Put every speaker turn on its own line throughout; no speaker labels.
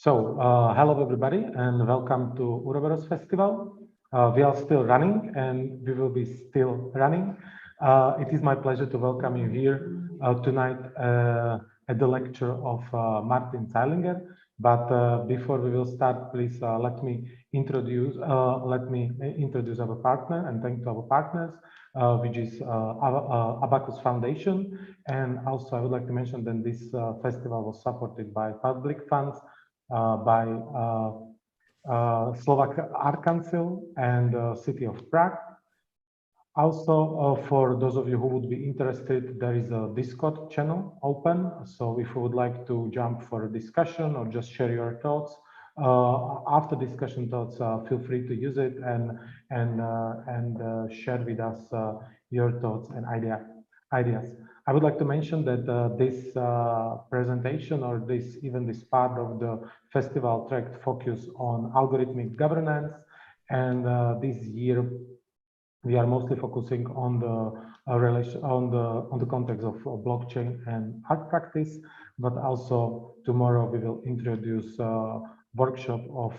Hello everybody and welcome to Uroboros Festival. We are still running and we will be still running. It is my pleasure to welcome you here tonight at the lecture of Martin Zeilinger. But before we will start, please let me introduce our partner and thank to our partners, which is Abacus Foundation. And also I would like to mention that this festival was supported by public funds by Slovak Art Council and City of Prague. Also, for those of you who would be interested, there is a Discord channel open. So if you would like to jump for a discussion or just share your thoughts, after discussion thoughts, feel free to use it and share with us your thoughts and ideas. I would like to mention that this presentation or this part of the festival track focus on algorithmic governance, and this year we are mostly focusing on the relation on the context of blockchain and art practice. But also tomorrow we will introduce a workshop of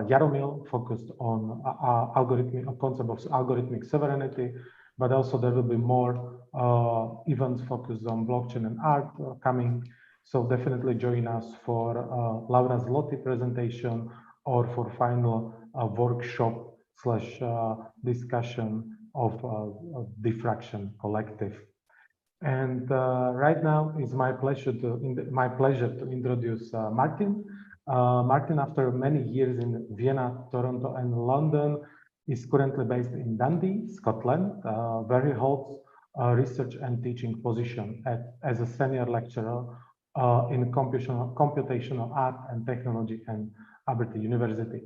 Jaromil focused on concept of algorithmic sovereignty. But also there will be more events focused on blockchain and art coming. So definitely join us for Laura Zloty presentation or for final workshop / discussion of Diffraction Collective. And right now it's my pleasure to introduce Martin. Martin, after many years in Vienna, Toronto, and London, is currently based in Dundee, Scotland, where he holds a research and teaching position as a senior lecturer in computational art and technology at Aberdeen University.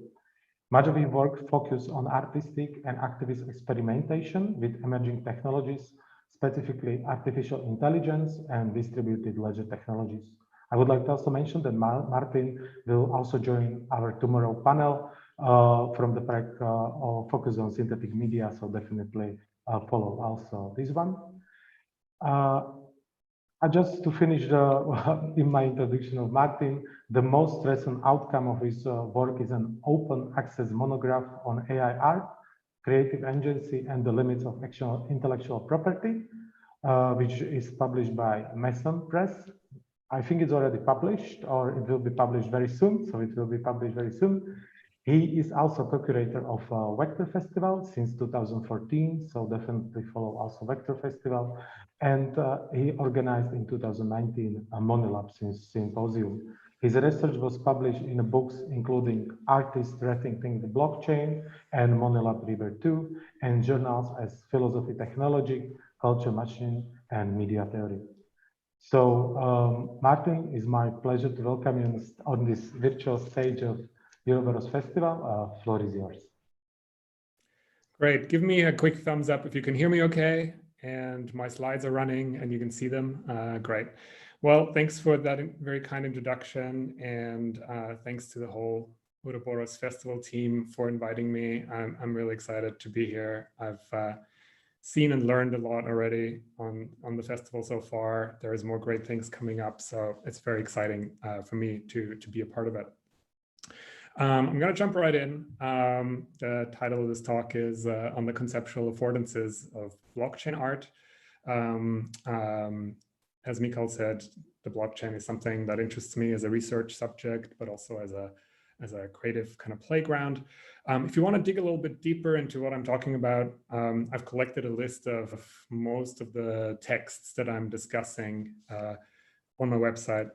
Much of his work focuses on artistic and activist experimentation with emerging technologies, specifically artificial intelligence and distributed ledger technologies. I would like to also mention that Martin will also join our tomorrow panel from the Prague focus on synthetic media, so definitely follow also this one. Just to finish in my introduction of Martin, the most recent outcome of his work is an open access monograph on AI art, creative agency, and the limits of intellectual property, which is published by Mason Press. I think it's already published, or it will be published very soon. So it will be published very soon. He is also co-curator of Vector Festival since 2014. So definitely follow also Vector Festival. And he organized in 2019 a Monolab Symposium. His research was published in books including Artists Rethinking the Blockchain and Monolab River 2, and journals as Philosophy Technology, Culture Machine, and Media Theory. So Martin, it's my pleasure to welcome you on this virtual stage of Uroboros Festival. Floor is yours.
Great. Give me a quick thumbs up if you can hear me okay, and my slides are running and you can see them. Great. Well, thanks for that very kind introduction, and thanks to the whole Uroboros Festival team for inviting me. I'm really excited to be here. I've seen and learned a lot already on the festival so far. There is more great things coming up, so it's very exciting for me to be a part of it. I'm going to jump right in. The title of this talk is on the conceptual affordances of blockchain art. As Mikael said, the blockchain is something that interests me as a research subject, but also as a creative kind of playground. If you want to dig a little bit deeper into what I'm talking about, I've collected a list of most of the texts that I'm discussing on my website.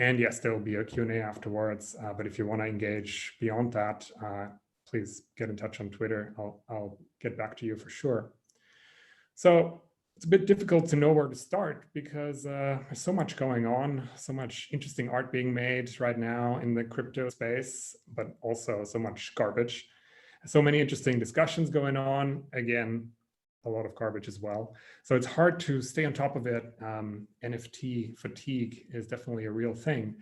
And yes, there will be a Q&A afterwards. But if you want to engage beyond that, please get in touch on Twitter. I'll get back to you for sure. So it's a bit difficult to know where to start because there's so much going on, so much interesting art being made right now in the crypto space, but also so much garbage. So many interesting discussions going on. Again, a lot of garbage as well. So it's hard to stay on top of it. NFT fatigue is definitely a real thing.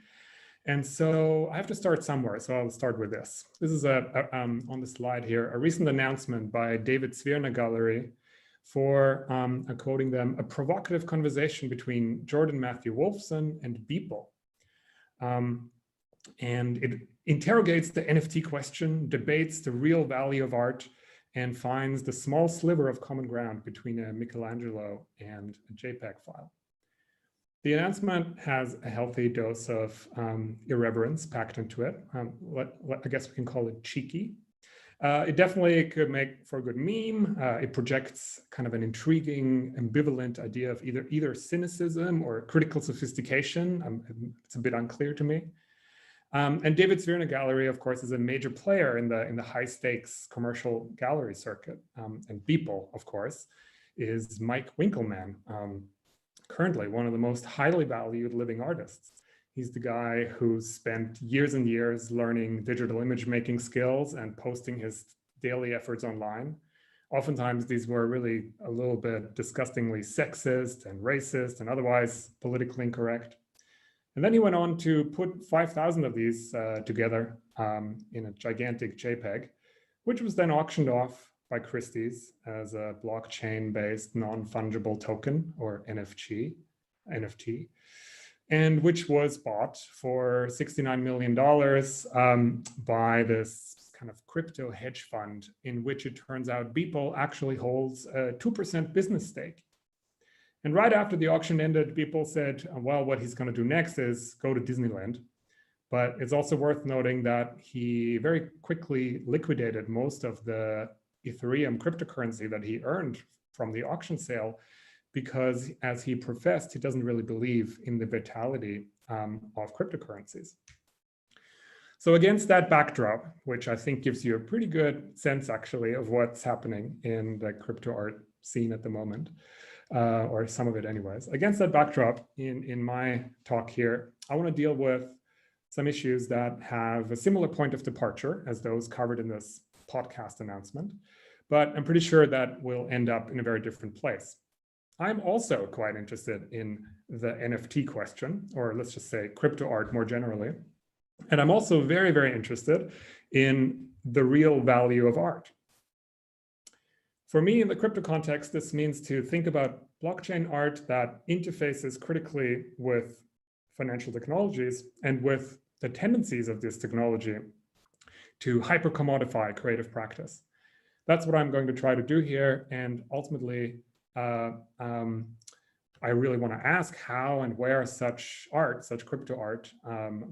And so I have to start somewhere. So I'll start with this. This is on the slide here, a recent announcement by David Zwirner Gallery for, quoting them, a provocative conversation between Jordan Matthew Wolfson and Beeple. And it interrogates the NFT question, debates the real value of art, and finds the small sliver of common ground between a Michelangelo and a JPEG file. The announcement has a healthy dose of irreverence packed into it. I guess we can call it cheeky. It definitely could make for a good meme. It projects kind of an intriguing, ambivalent idea of either cynicism or critical sophistication. It's a bit unclear to me. And David Zwirner Gallery, of course, is a major player in the high-stakes commercial gallery circuit. And Beeple, of course, is Mike Winkelmann, currently one of the most highly valued living artists. He's the guy who spent years and years learning digital image making skills and posting his daily efforts online. Oftentimes, these were really a little bit disgustingly sexist and racist and otherwise politically incorrect. And then he went on to put 5,000 of these together in a gigantic JPEG, which was then auctioned off by Christie's as a blockchain-based non-fungible token, or NFT, and which was bought for $69 million by this kind of crypto hedge fund, in which it turns out Beeple actually holds a 2% business stake. And right after the auction ended, Beeple said, well, what he's going to do next is go to Disneyland. But it's also worth noting that he very quickly liquidated most of the Ethereum cryptocurrency that he earned from the auction sale, because as he professed, he doesn't really believe in the vitality of cryptocurrencies. So against that backdrop, which I think gives you a pretty good sense actually of what's happening in the crypto art scene at the moment, or some of it anyways. Against that backdrop, in my talk here, I want to deal with some issues that have a similar point of departure as those covered in this podcast announcement, but I'm pretty sure that we'll end up in a very different place. I'm also quite interested in the NFT question, or let's just say crypto art more generally. And I'm also very, very interested in the real value of art. For me, in the crypto context, this means to think about blockchain art that interfaces critically with financial technologies and with the tendencies of this technology to hyper-commodify creative practice. That's what I'm going to try to do here. And ultimately, I really want to ask how and where such art, such crypto art,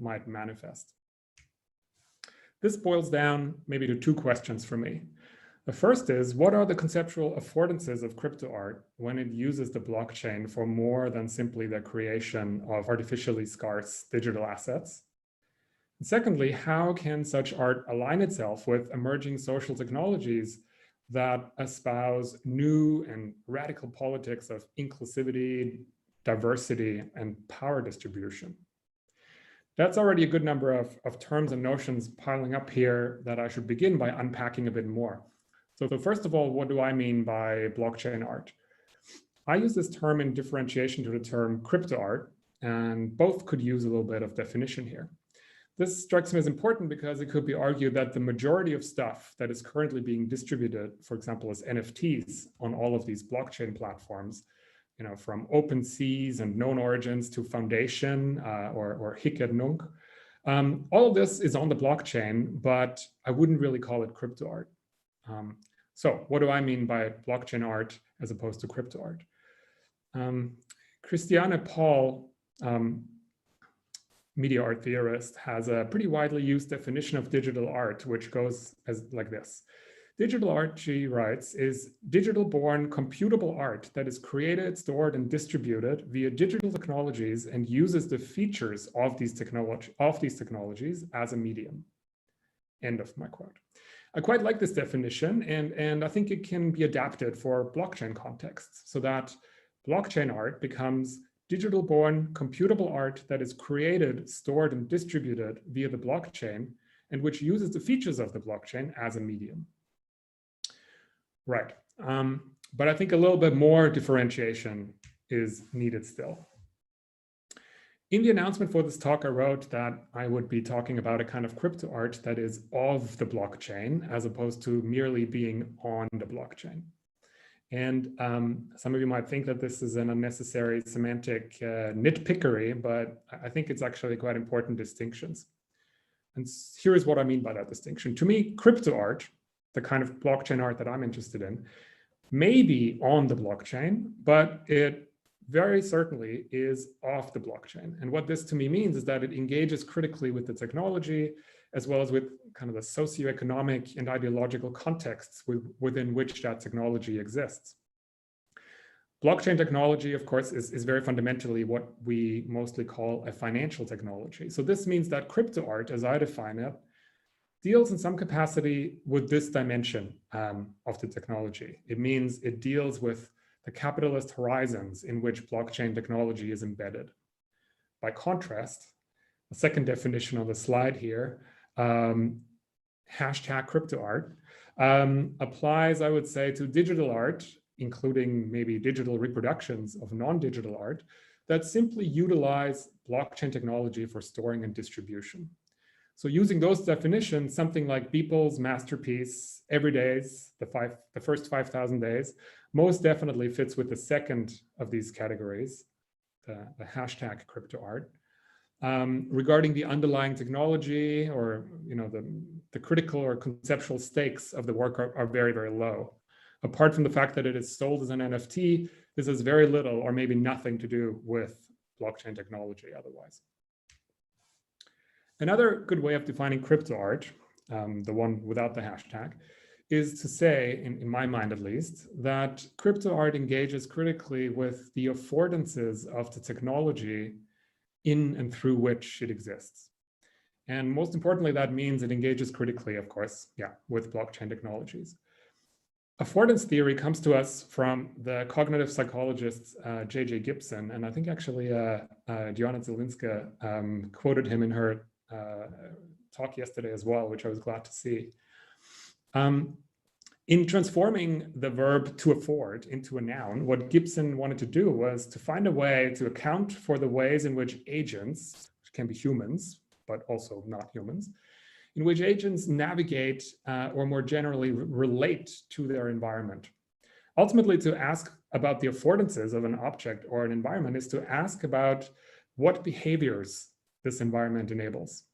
might manifest. This boils down maybe to two questions for me. The first is, what are the conceptual affordances of crypto art when it uses the blockchain for more than simply the creation of artificially scarce digital assets? And secondly, how can such art align itself with emerging social technologies that espouse new and radical politics of inclusivity, diversity, and power distribution? That's already a good number of terms and notions piling up here that I should begin by unpacking a bit more. So first of all, what do I mean by blockchain art? I use this term in differentiation to the term crypto art, and both could use a little bit of definition here. This strikes me as important because it could be argued that the majority of stuff that is currently being distributed, for example, as NFTs on all of these blockchain platforms, from OpenSeas and known origins to Foundation or Hic et Nunc, all of this is on the blockchain, but I wouldn't really call it crypto art. So what do I mean by blockchain art as opposed to crypto art? Christiane Paul, media art theorist, has a pretty widely used definition of digital art, which goes like this. Digital art, she writes, is digital-born computable art that is created, stored, and distributed via digital technologies and uses the features of these technologies as a medium. End of my quote. I quite like this definition, and I think it can be adapted for blockchain contexts so that blockchain art becomes digital-born computable art that is created, stored, and distributed via the blockchain, and which uses the features of the blockchain as a medium. Right, but I think a little bit more differentiation is needed still. In the announcement for this talk, I wrote that I would be talking about a kind of crypto art that is of the blockchain, as opposed to merely being on the blockchain. And some of you might think that this is an unnecessary semantic nitpickery, but I think it's actually quite important distinctions. And here is what I mean by that distinction. To me, crypto art, the kind of blockchain art that I'm interested in, may be on the blockchain, but it very certainly is off the blockchain. And what this to me means is that it engages critically with the technology, as well as with kind of the socioeconomic and ideological contexts within which that technology exists. Blockchain technology, of course, is very fundamentally what we mostly call a financial technology. So this means that crypto art, as I define it, deals in some capacity with this dimension of the technology. It means it deals with the capitalist horizons in which blockchain technology is embedded. By contrast, the second definition on the slide here, hashtag crypto art, applies, I would say, to digital art, including maybe digital reproductions of non-digital art that simply utilize blockchain technology for storing and distribution. So using those definitions, something like Beeple's masterpiece, Every Days, the first 5,000 days, most definitely fits with the second of these categories, the hashtag crypto art. Regarding the underlying technology or the critical or conceptual stakes of the work are very, very low. Apart from the fact that it is sold as an NFT, this has very little or maybe nothing to do with blockchain technology otherwise. Another good way of defining crypto art, the one without the hashtag, is to say, in my mind at least, that crypto art engages critically with the affordances of the technology in and through which it exists. And most importantly, that means it engages critically, of course, with blockchain technologies. Affordance theory comes to us from the cognitive psychologist J.J. Gibson, and I think actually Diana Zelinska quoted him in her talk yesterday as well, which I was glad to see. In transforming the verb to afford into a noun, what Gibson wanted to do was to find a way to account for the ways in which agents, which can be humans, but also not humans, in which agents navigate or more generally relate to their environment. Ultimately, to ask about the affordances of an object or an environment is to ask about what behaviors this environment enables.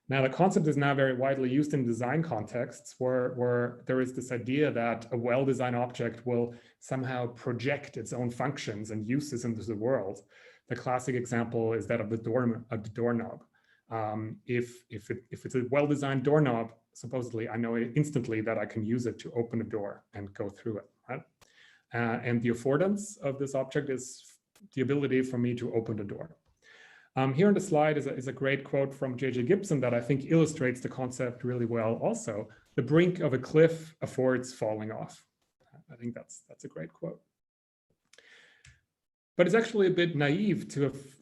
Now, the concept is now very widely used in design contexts where there is this idea that a well-designed object will somehow project its own functions and uses into the world. The classic example is that of the doorknob. If it's a well-designed doorknob, supposedly I know instantly that I can use it to open a door and go through it, right? And the affordance of this object is the ability for me to open the door. Here on the slide is a great quote from J.J. Gibson that I think illustrates the concept really well also. The brink of a cliff affords falling off. I think that's a great quote. But it's actually a bit naive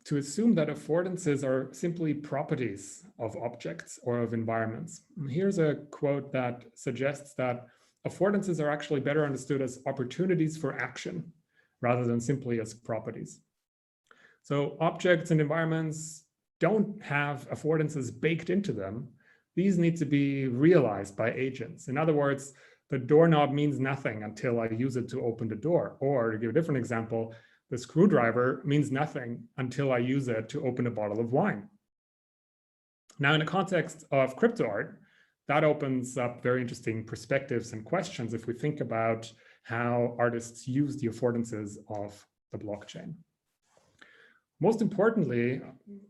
to assume that affordances are simply properties of objects or of environments. Here's a quote that suggests that affordances are actually better understood as opportunities for action rather than simply as properties. So objects and environments don't have affordances baked into them. These need to be realized by agents. In other words, the doorknob means nothing until I use it to open the door. Or to give a different example, the screwdriver means nothing until I use it to open a bottle of wine. Now, in the context of crypto art, that opens up very interesting perspectives and questions if we think about how artists use the affordances of the blockchain. Most importantly,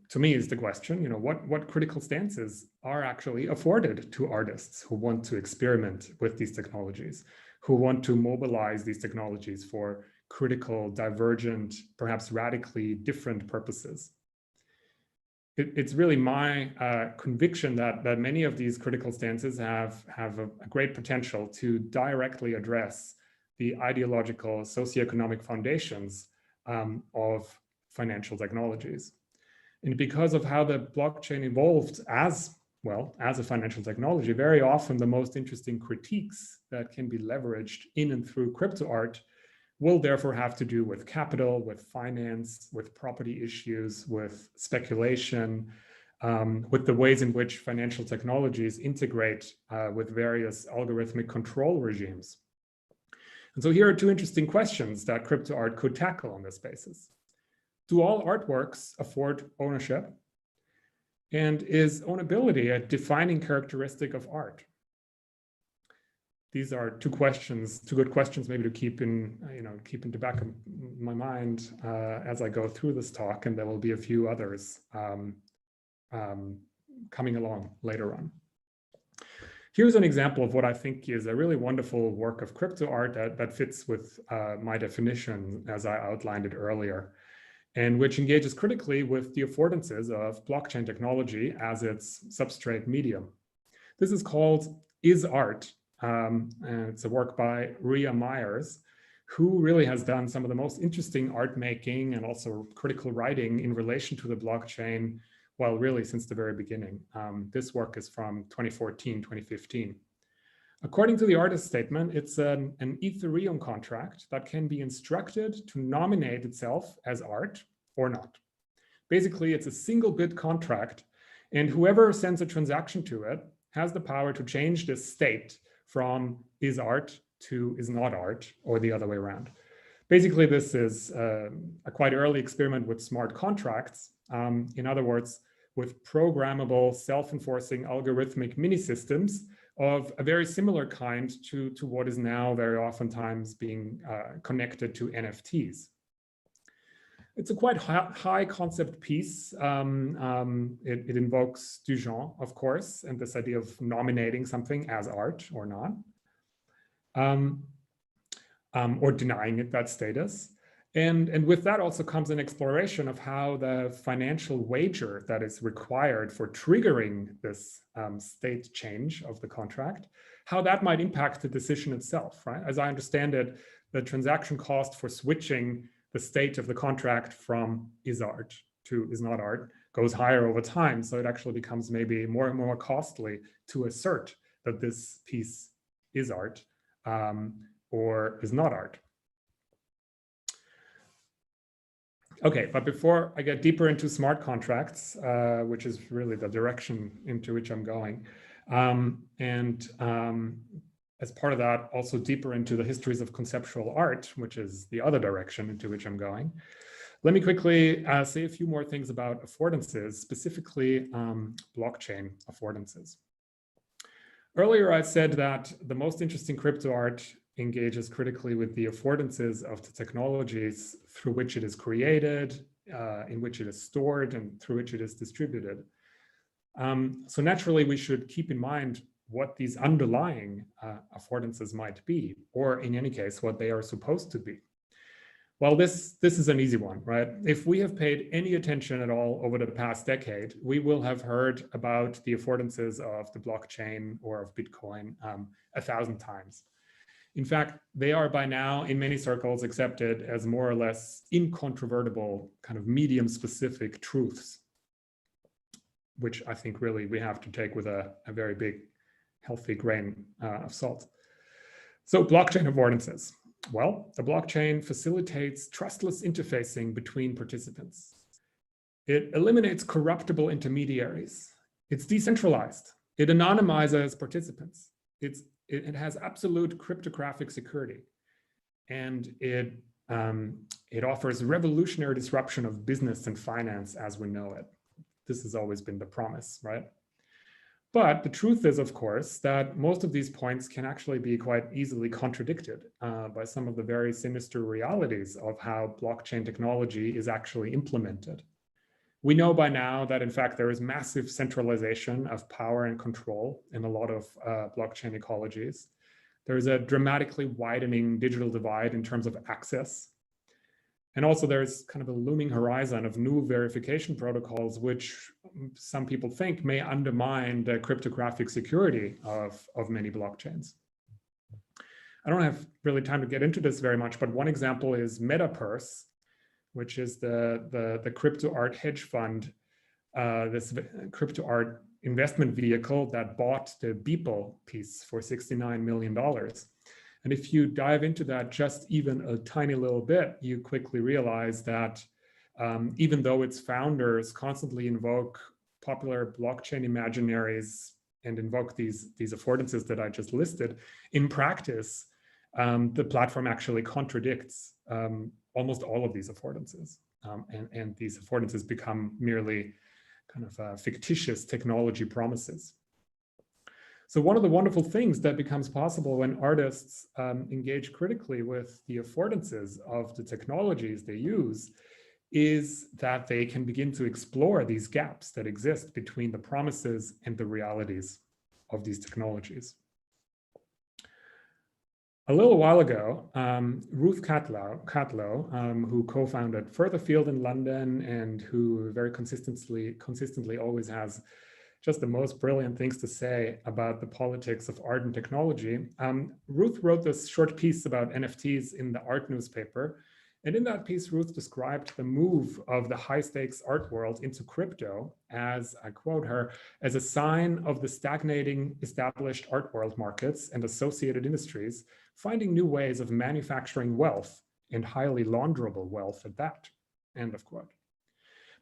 to me, is the question, what critical stances are actually afforded to artists who want to experiment with these technologies, who want to mobilize these technologies for critical, divergent, perhaps radically different purposes. It's really my conviction that many of these critical stances have a great potential to directly address the ideological, socioeconomic foundations of financial technologies. And because of how the blockchain evolved as a financial technology, very often the most interesting critiques that can be leveraged in and through crypto art will therefore have to do with capital, with finance, with property issues, with speculation, with the ways in which financial technologies integrate with various algorithmic control regimes. And so here are two interesting questions that crypto art could tackle on this basis. Do all artworks afford ownership? And is ownability a defining characteristic of art? These are two good questions maybe to keep in the back of my mind as I go through this talk, and there will be a few others coming along later on. Here's an example of what I think is a really wonderful work of crypto art that fits with my definition as I outlined it earlier, and which engages critically with the affordances of blockchain technology as its substrate medium. This is called Is Art, and it's a work by Ria Myers, who really has done some of the most interesting art making and also critical writing in relation to the blockchain, well, really since the very beginning. This work is from 2014, 2015. According to the artist statement, it's an Ethereum contract that can be instructed to nominate itself as art or not. Basically, it's a single bit contract, and whoever sends a transaction to it has the power to change the state from is art to is not art, or the other way around. Basically, this is a quite early experiment with smart contracts. In other words, with programmable, self-enforcing algorithmic mini-systems of a very similar kind to what is now very oftentimes being connected to NFTs. It's a quite high concept piece. It invokes Duchamp, of course, and this idea of nominating something as art or not, or denying it that status. And with that also comes an exploration of how the financial wager that is required for triggering this state change of the contract, how that might impact the decision itself, right? As I understand it, the transaction cost for switching the state of the contract from is art to is not art goes higher over time. So it actually becomes maybe more and more costly to assert that this piece is art or is not art. Okay, but before I get deeper into smart contracts, which is really the direction into which I'm going, as part of that, also deeper into the histories of conceptual art, which is the other direction into which I'm going, let me quickly say a few more things about affordances, specifically blockchain affordances. Earlier, I said that the most interesting crypto art engages critically with the affordances of the technologies through which it is created, in which it is stored, and through which it is distributed. So naturally, we should keep in mind what these underlying affordances might be, or in any case, what they are supposed to be. Well, this is an easy one, right? If we have paid any attention at all over the past decade, we will have heard about the affordances of the blockchain or of Bitcoin 1,000 times. In fact, they are by now in many circles accepted as more or less incontrovertible kind of medium-specific truths, which I think really we have to take with a very big, healthy grain of salt. So blockchain affordances. Well, the blockchain facilitates trustless interfacing between participants. It eliminates corruptible intermediaries. It's decentralized. It anonymizes participants. It has absolute cryptographic security. And it offers revolutionary disruption of business and finance as we know it. This has always been the promise, right? But the truth is, of course, that most of these points can actually be quite easily contradicted by some of the very sinister realities of how blockchain technology is actually implemented. We know by now that, in fact, there is massive centralization of power and control in a lot of blockchain ecologies. There is a dramatically widening digital divide in terms of access. And also there's kind of a looming horizon of new verification protocols, which some people think may undermine the cryptographic security of many blockchains. I don't have really time to get into this very much, but one example is MetaPurse, which is the crypto art hedge fund, this crypto art investment vehicle that bought the Beeple piece for $69 million. And if you dive into that just even a tiny little bit, you quickly realize that even though its founders constantly invoke popular blockchain imaginaries and invoke these affordances that I just listed, in practice, the platform actually contradicts almost all of these affordances. And these affordances become merely kind of fictitious technology promises. So one of the wonderful things that becomes possible when artists engage critically with the affordances of the technologies they use is that they can begin to explore these gaps that exist between the promises and the realities of these technologies. A little while ago, Ruth Catlow, who co-founded Further Field in London and who very consistently always has just the most brilliant things to say about the politics of art and technology. Ruth wrote this short piece about NFTs in the art newspaper. And in that piece, Ruth described the move of the high stakes art world into crypto as, I quote her, as a sign of the stagnating established art world markets and associated industries finding new ways of manufacturing wealth and highly launderable wealth at that, end of quote.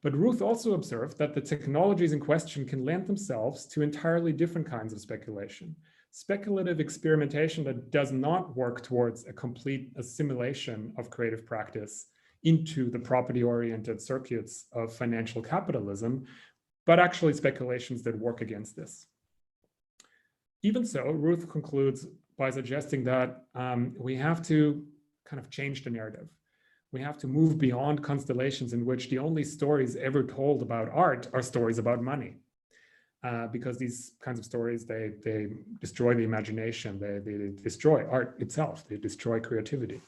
But Ruth also observed that the technologies in question can lend themselves to entirely different kinds of speculation. Speculative experimentation that does not work towards a complete assimilation of creative practice into the property-oriented circuits of financial capitalism, but actually speculations that work against this. Even so, Ruth concludes by suggesting that we have to kind of change the narrative. We have to move beyond constellations in which the only stories ever told about art are stories about money. Because these kinds of stories, they destroy the imagination, they destroy art itself, they destroy creativity.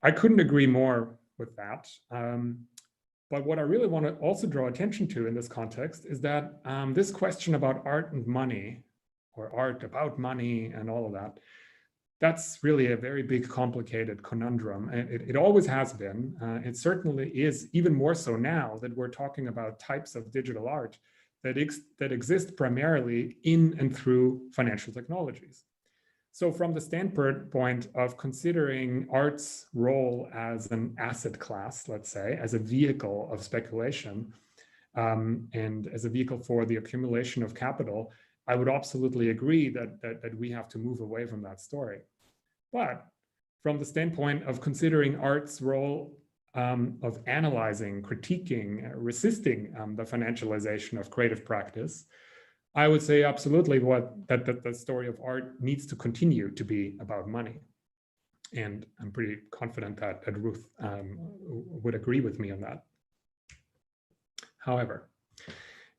I couldn't agree more with that. But what I really want to also draw attention to in this context is that this question about art and money, or art about money and all of that, that's really a very big, complicated conundrum. And it always has been. It certainly is even more so now that we're talking about types of digital art that exist primarily in and through financial technologies. So from the standpoint of considering art's role as an asset class, let's say, as a vehicle of speculation, and as a vehicle for the accumulation of capital, I would absolutely agree that we have to move away from that story. But from the standpoint of considering art's role of analyzing, critiquing, resisting the financialization of creative practice, I would say absolutely that the story of art needs to continue to be about money. And I'm pretty confident that Ruth would agree with me on that. However,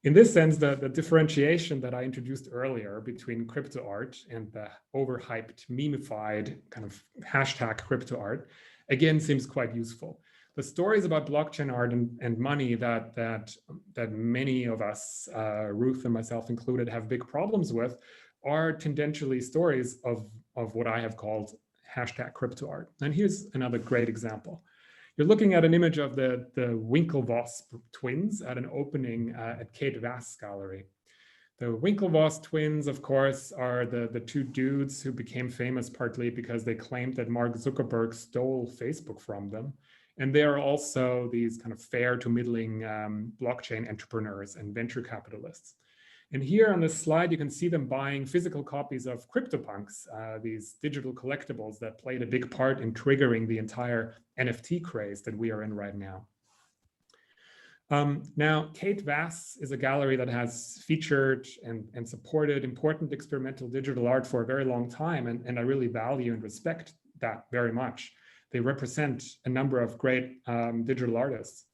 in this sense, the differentiation that I introduced earlier between crypto art and the overhyped, memeified kind of hashtag crypto art, again, seems quite useful. The stories about blockchain art and money that many of us, Ruth and myself included, have big problems with are tendentially stories of what I have called hashtag crypto art. And here's another great example. You're looking at an image of the Winklevoss twins at an opening at Kate Vass Gallery. The Winklevoss twins, of course, are the two dudes who became famous partly because they claimed that Mark Zuckerberg stole Facebook from them. And they are also these kind of fair to middling blockchain entrepreneurs and venture capitalists. And here on this slide, you can see them buying physical copies of CryptoPunks, these digital collectibles that played a big part in triggering the entire NFT craze that we are in right now. Now, Kate Vass is a gallery that has featured and supported important experimental digital art for a very long time, and I really value and respect that very much. They represent a number of great digital artists.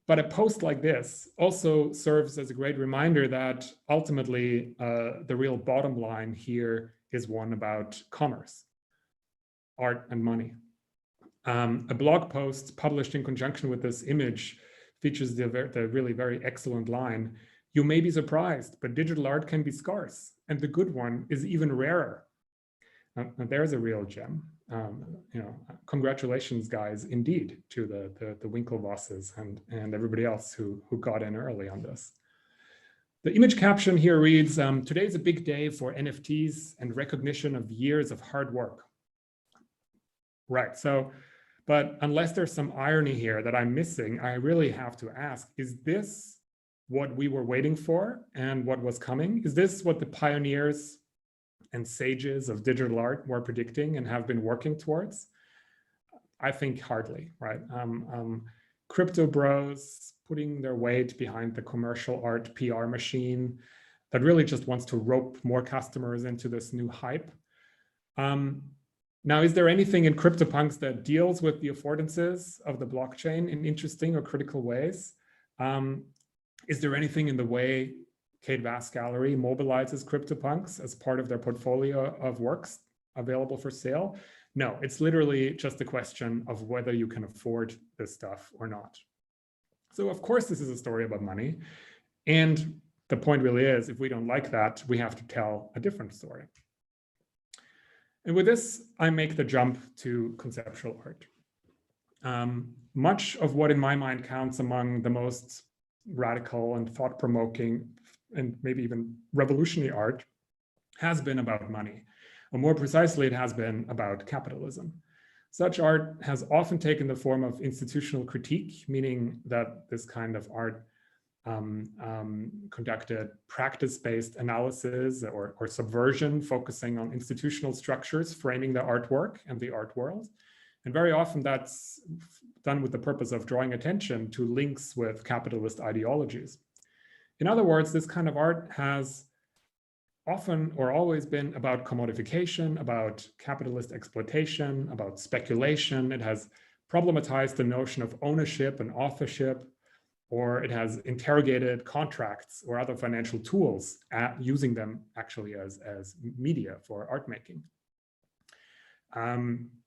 But a post like this also serves as a great reminder that ultimately the real bottom line here is one about commerce, art and money. A blog post published in conjunction with this image features the really very excellent line, "You may be surprised, but digital art can be scarce, and the good one is even rarer." There's a real gem. Congratulations, guys, indeed, to the Winklevosses and everybody else who got in early on this. The image caption here reads, "Today's a big day for NFTs and recognition of years of hard work." Right, so, but unless there's some irony here that I'm missing, I really have to ask, is this what we were waiting for and what was coming? Is this what the pioneers and sages of digital art were predicting and have been working towards? I think hardly, right? Crypto bros putting their weight behind the commercial art PR machine that really just wants to rope more customers into this new hype. Now, is there anything in CryptoPunks that deals with the affordances of the blockchain in interesting or critical ways? Is there anything in the way Kate Vass Gallery mobilizes CryptoPunks as part of their portfolio of works available for sale? No, it's literally just a question of whether you can afford this stuff or not. So of course, this is a story about money. And the point really is, if we don't like that, we have to tell a different story. And with this, I make the jump to conceptual art. Much of what in my mind counts among the most radical and thought-provoking and maybe even revolutionary art has been about money. Or more precisely, it has been about capitalism. Such art has often taken the form of institutional critique, meaning that this kind of art conducted practice-based analysis or subversion, focusing on institutional structures, framing the artwork and the art world. And very often that's done with the purpose of drawing attention to links with capitalist ideologies. In other words, this kind of art has often or always been about commodification, about capitalist exploitation, about speculation. It has problematized the notion of ownership and authorship, or it has interrogated contracts or other financial tools, using them actually as media for art making.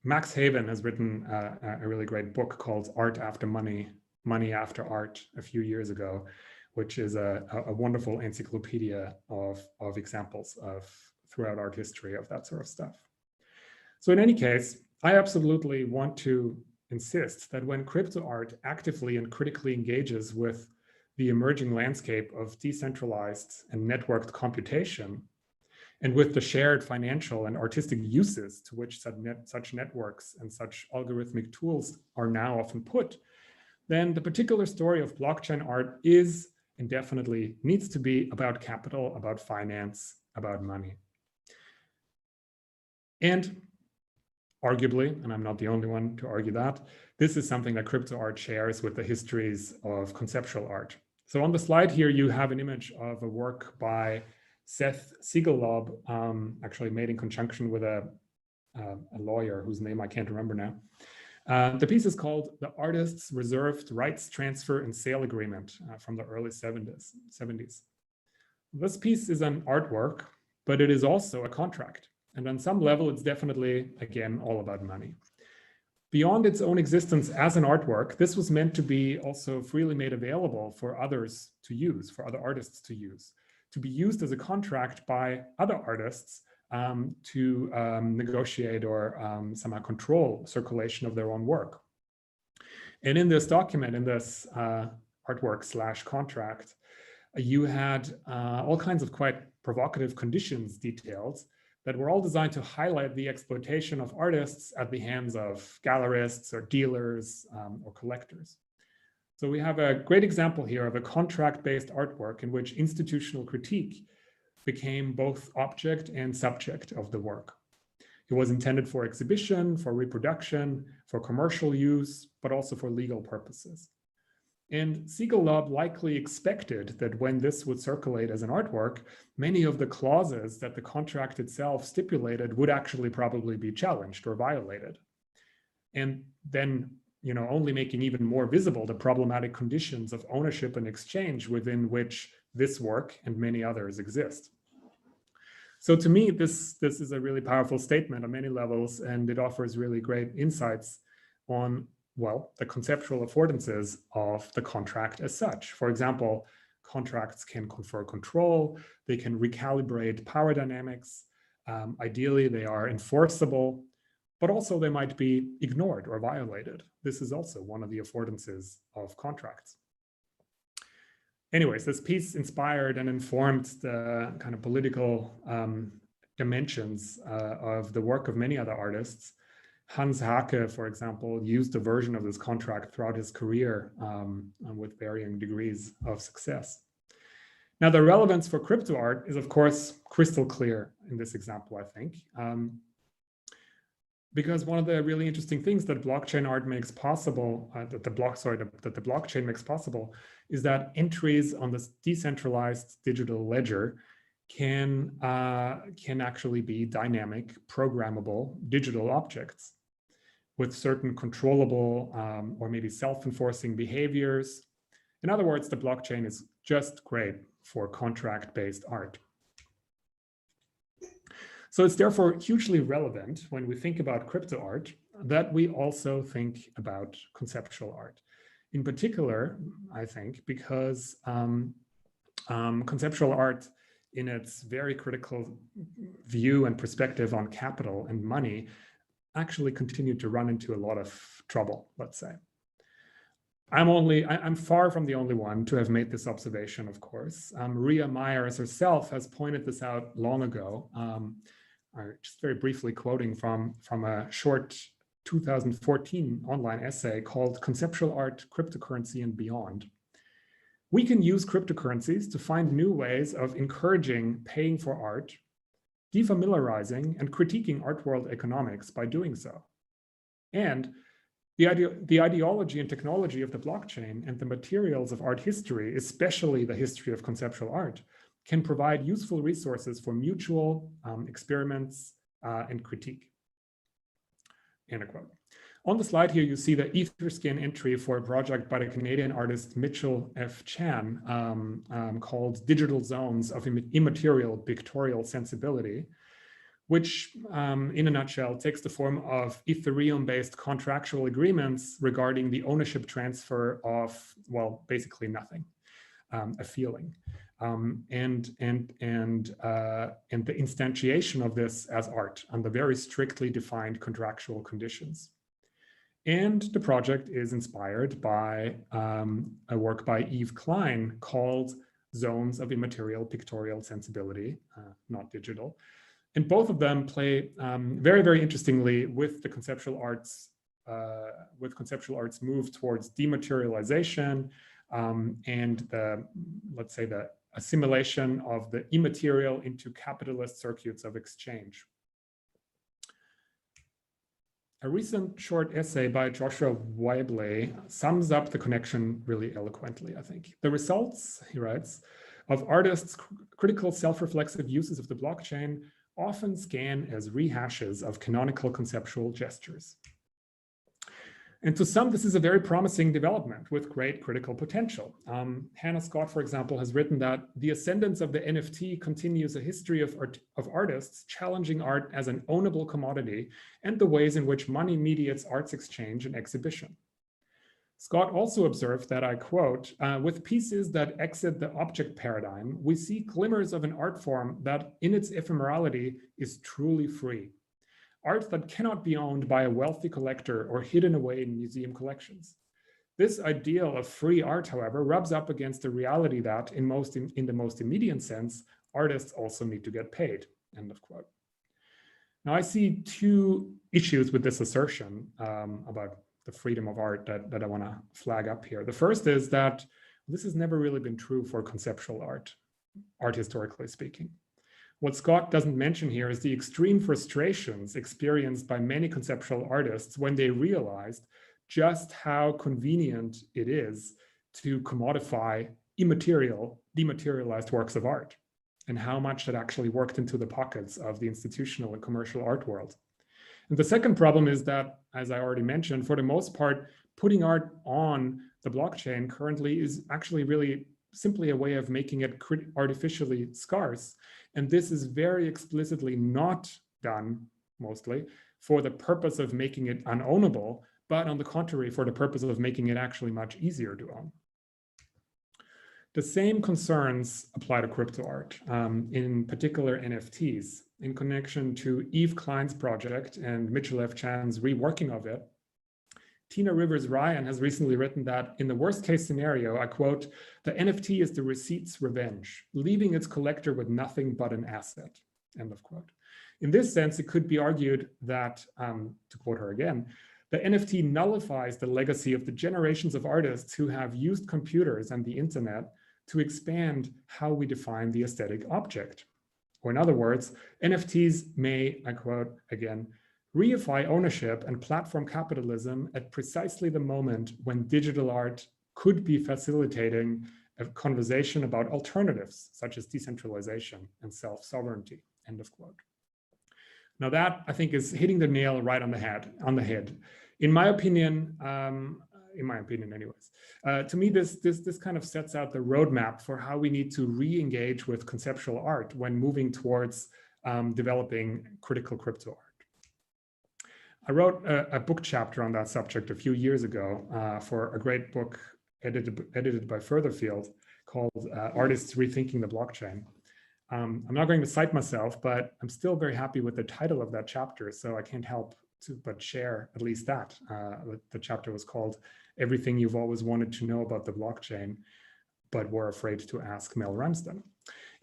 Max Haven has written a really great book called Art After Money, Money After Art a few years ago, which is a wonderful encyclopedia of examples of throughout art history of that sort of stuff. So in any case, I absolutely want to insist that when crypto art actively and critically engages with the emerging landscape of decentralized and networked computation, and with the shared financial and artistic uses to which such networks and such algorithmic tools are now often put, then the particular story of blockchain art is and definitely needs to be about capital, about finance, about money. And arguably, and I'm not the only one to argue that, this is something that crypto art shares with the histories of conceptual art. So on the slide here, you have an image of a work by Seth Siegelob, actually made in conjunction with a lawyer whose name I can't remember now. The piece is called The Artist's Reserved Rights Transfer and Sale Agreement from the early 70s. This piece is an artwork, but it is also a contract. And on some level, it's definitely, again, all about money. Beyond its own existence as an artwork, this was meant to be also freely made available for others to use, for other artists to use, to be used as a contract by other artists to negotiate or somehow control circulation of their own work. And in this document, in this artwork/contract, you had all kinds of quite provocative conditions detailed that were all designed to highlight the exploitation of artists at the hands of gallerists or dealers or collectors. So we have a great example here of a contract-based artwork in which institutional critique became both object and subject of the work. It was intended for exhibition, for reproduction, for commercial use, but also for legal purposes. And Siegelob likely expected that when this would circulate as an artwork, many of the clauses that the contract itself stipulated would actually probably be challenged or violated. And then, only making even more visible the problematic conditions of ownership and exchange within which this work and many others exist. So to me, this is a really powerful statement on many levels, and it offers really great insights on, well, the conceptual affordances of the contract as such. For example, contracts can confer control, they can recalibrate power dynamics. Ideally, they are enforceable, but also they might be ignored or violated. This is also one of the affordances of contracts. Anyways, this piece inspired and informed the kind of political dimensions of the work of many other artists. Hans Hake, for example, used a version of this contract throughout his career with varying degrees of success. Now, the relevance for crypto art is, of course, crystal clear in this example, I think. Because one of the really interesting things that blockchain art makes possible, that the blockchain makes possible, is that entries on this decentralized digital ledger can actually be dynamic, programmable digital objects with certain controllable or maybe self-enforcing behaviors. In other words, the blockchain is just great for contract-based art. So it's therefore hugely relevant when we think about crypto art that we also think about conceptual art. In particular, I think, because conceptual art, in its very critical view and perspective on capital and money, actually continued to run into a lot of trouble, let's say. I'm far from the only one to have made this observation, of course. Maria Myers herself has pointed this out long ago. Just very briefly quoting from a short 2014 online essay called Conceptual Art, Cryptocurrency and Beyond. We can use cryptocurrencies to find new ways of encouraging paying for art, defamiliarizing and critiquing art world economics by doing so. And the ideology and technology of the blockchain and the materials of art history, especially the history of conceptual art, can provide useful resources for mutual experiments and critique. End of quote. On the slide here, you see the Etherskin entry for a project by the Canadian artist Mitchell F. Chan called Digital Zones of Immaterial Pictorial Sensibility, which in a nutshell takes the form of Ethereum-based contractual agreements regarding the ownership transfer of, well, basically nothing, a feeling. And the instantiation of this as art under very strictly defined contractual conditions. And the project is inspired by a work by Yves Klein called Zones of Immaterial Pictorial Sensibility, not digital. And both of them play very, very interestingly with the conceptual arts move towards dematerialization and let's say the assimilation of the immaterial into capitalist circuits of exchange. A recent short essay by Joshua Weibley sums up the connection really eloquently, I think. The results, he writes, of artists' critical self-reflexive uses of the blockchain often scan as rehashes of canonical conceptual gestures. And to some, this is a very promising development with great critical potential. Hannah Scott, for example, has written that the ascendance of the NFT continues a history of artists challenging art as an ownable commodity and the ways in which money mediates arts exchange and exhibition. Scott also observed that, I quote, with pieces that exit the object paradigm, we see glimmers of an art form that in its ephemerality is truly free. Art that cannot be owned by a wealthy collector or hidden away in museum collections. This ideal of free art, however, rubs up against the reality that in the most immediate sense, artists also need to get paid, end of quote. Now I see two issues with this assertion about the freedom of art that I want to flag up here. The first is that this has never really been true for conceptual art historically speaking. What Scott doesn't mention here is the extreme frustrations experienced by many conceptual artists when they realized just how convenient it is to commodify dematerialized works of art, and how much that actually worked into the pockets of the institutional and commercial art world. And the second problem is that, as I already mentioned, for the most part, putting art on the blockchain currently is actually really simply a way of making it artificially scarce. And this is very explicitly not done, mostly, for the purpose of making it unownable, but on the contrary, for the purpose of making it actually much easier to own. The same concerns apply to crypto art, in particular NFTs. In connection to Yves Klein's project and Mitchell F. Chan's reworking of it, Tina Rivers-Ryan has recently written that in the worst case scenario, I quote, the NFT is the receipt's revenge, leaving its collector with nothing but an asset, end of quote. In this sense, it could be argued that, to quote her again, the NFT nullifies the legacy of the generations of artists who have used computers and the internet to expand how we define the aesthetic object. Or in other words, NFTs may, I quote again, reify ownership and platform capitalism at precisely the moment when digital art could be facilitating a conversation about alternatives, such as decentralization and self-sovereignty, end of quote. Now that, I think, is hitting the nail right on the head. In my opinion, anyways, to me, this kind of sets out the roadmap for how we need to re-engage with conceptual art when moving towards developing critical crypto art. I wrote a book chapter on that subject a few years ago for a great book edited by Furtherfield called Artists Rethinking the Blockchain. I'm not going to cite myself, but I'm still very happy with the title of that chapter, so I can't help but share at least that. The chapter was called Everything You've Always Wanted to Know About the Blockchain, but Were Afraid to Ask Mel Ramsden.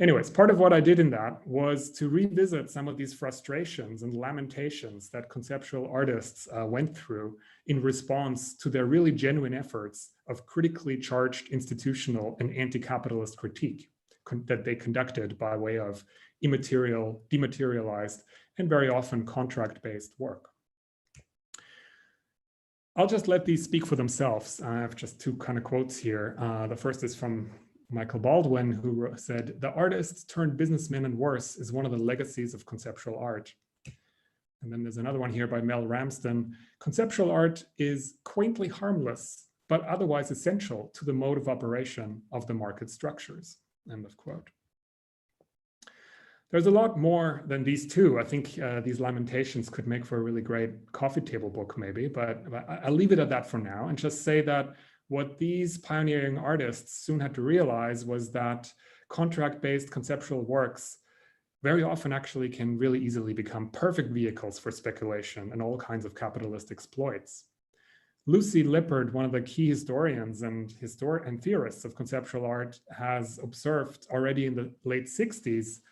Anyways, part of what I did in that was to revisit some of these frustrations and lamentations that conceptual artists went through in response to their really genuine efforts of critically charged institutional and anti-capitalist critique that they conducted by way of immaterial, dematerialized, and very often contract-based work. I'll just let these speak for themselves. I have just two kind of quotes here. The first is from Michael Baldwin, who said, "The artist turned businessman and worse is one of the legacies of conceptual art." And then there's another one here by Mel Ramsden. "Conceptual art is quaintly harmless, but otherwise essential to the mode of operation of the market structures." End of quote. There's a lot more than these two. I think these lamentations could make for a really great coffee table book maybe, but I'll leave it at that for now and just say that what these pioneering artists soon had to realize was that contract-based conceptual works very often actually can really easily become perfect vehicles for speculation and all kinds of capitalist exploits. Lucy Lippard, one of the key historians and theorists of conceptual art, has observed already in the late 60s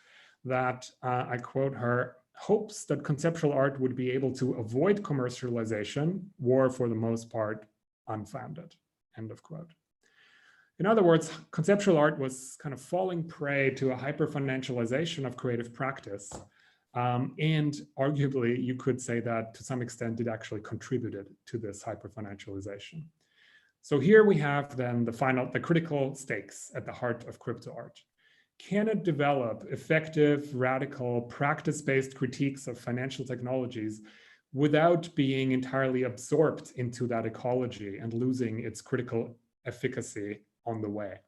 that, I quote her, "hopes that conceptual art would be able to avoid commercialization were for the most part unfounded," end of quote. In other words, conceptual art was kind of falling prey to a hyper-financialization of creative practice. And arguably, you could say that to some extent it actually contributed to this hyper-financialization. So here we have then the critical stakes at the heart of crypto art. Can it develop effective, radical, practice-based critiques of financial technologies without being entirely absorbed into that ecology and losing its critical efficacy on the way?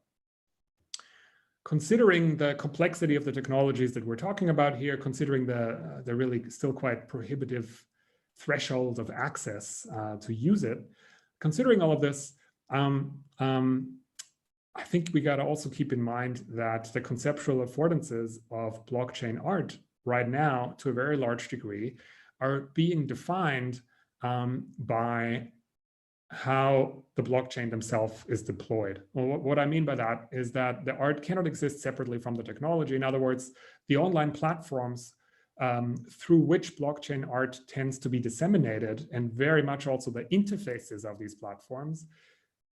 Considering the complexity of the technologies that we're talking about here, considering the really still quite prohibitive threshold of access to use it, considering all of this, I think we got to also keep in mind that the conceptual affordances of blockchain art right now, to a very large degree, are being defined by how the blockchain themselves is deployed. Well, what I mean by that is that the art cannot exist separately from the technology. In other words, the online platforms through which blockchain art tends to be disseminated, and very much also the interfaces of these platforms,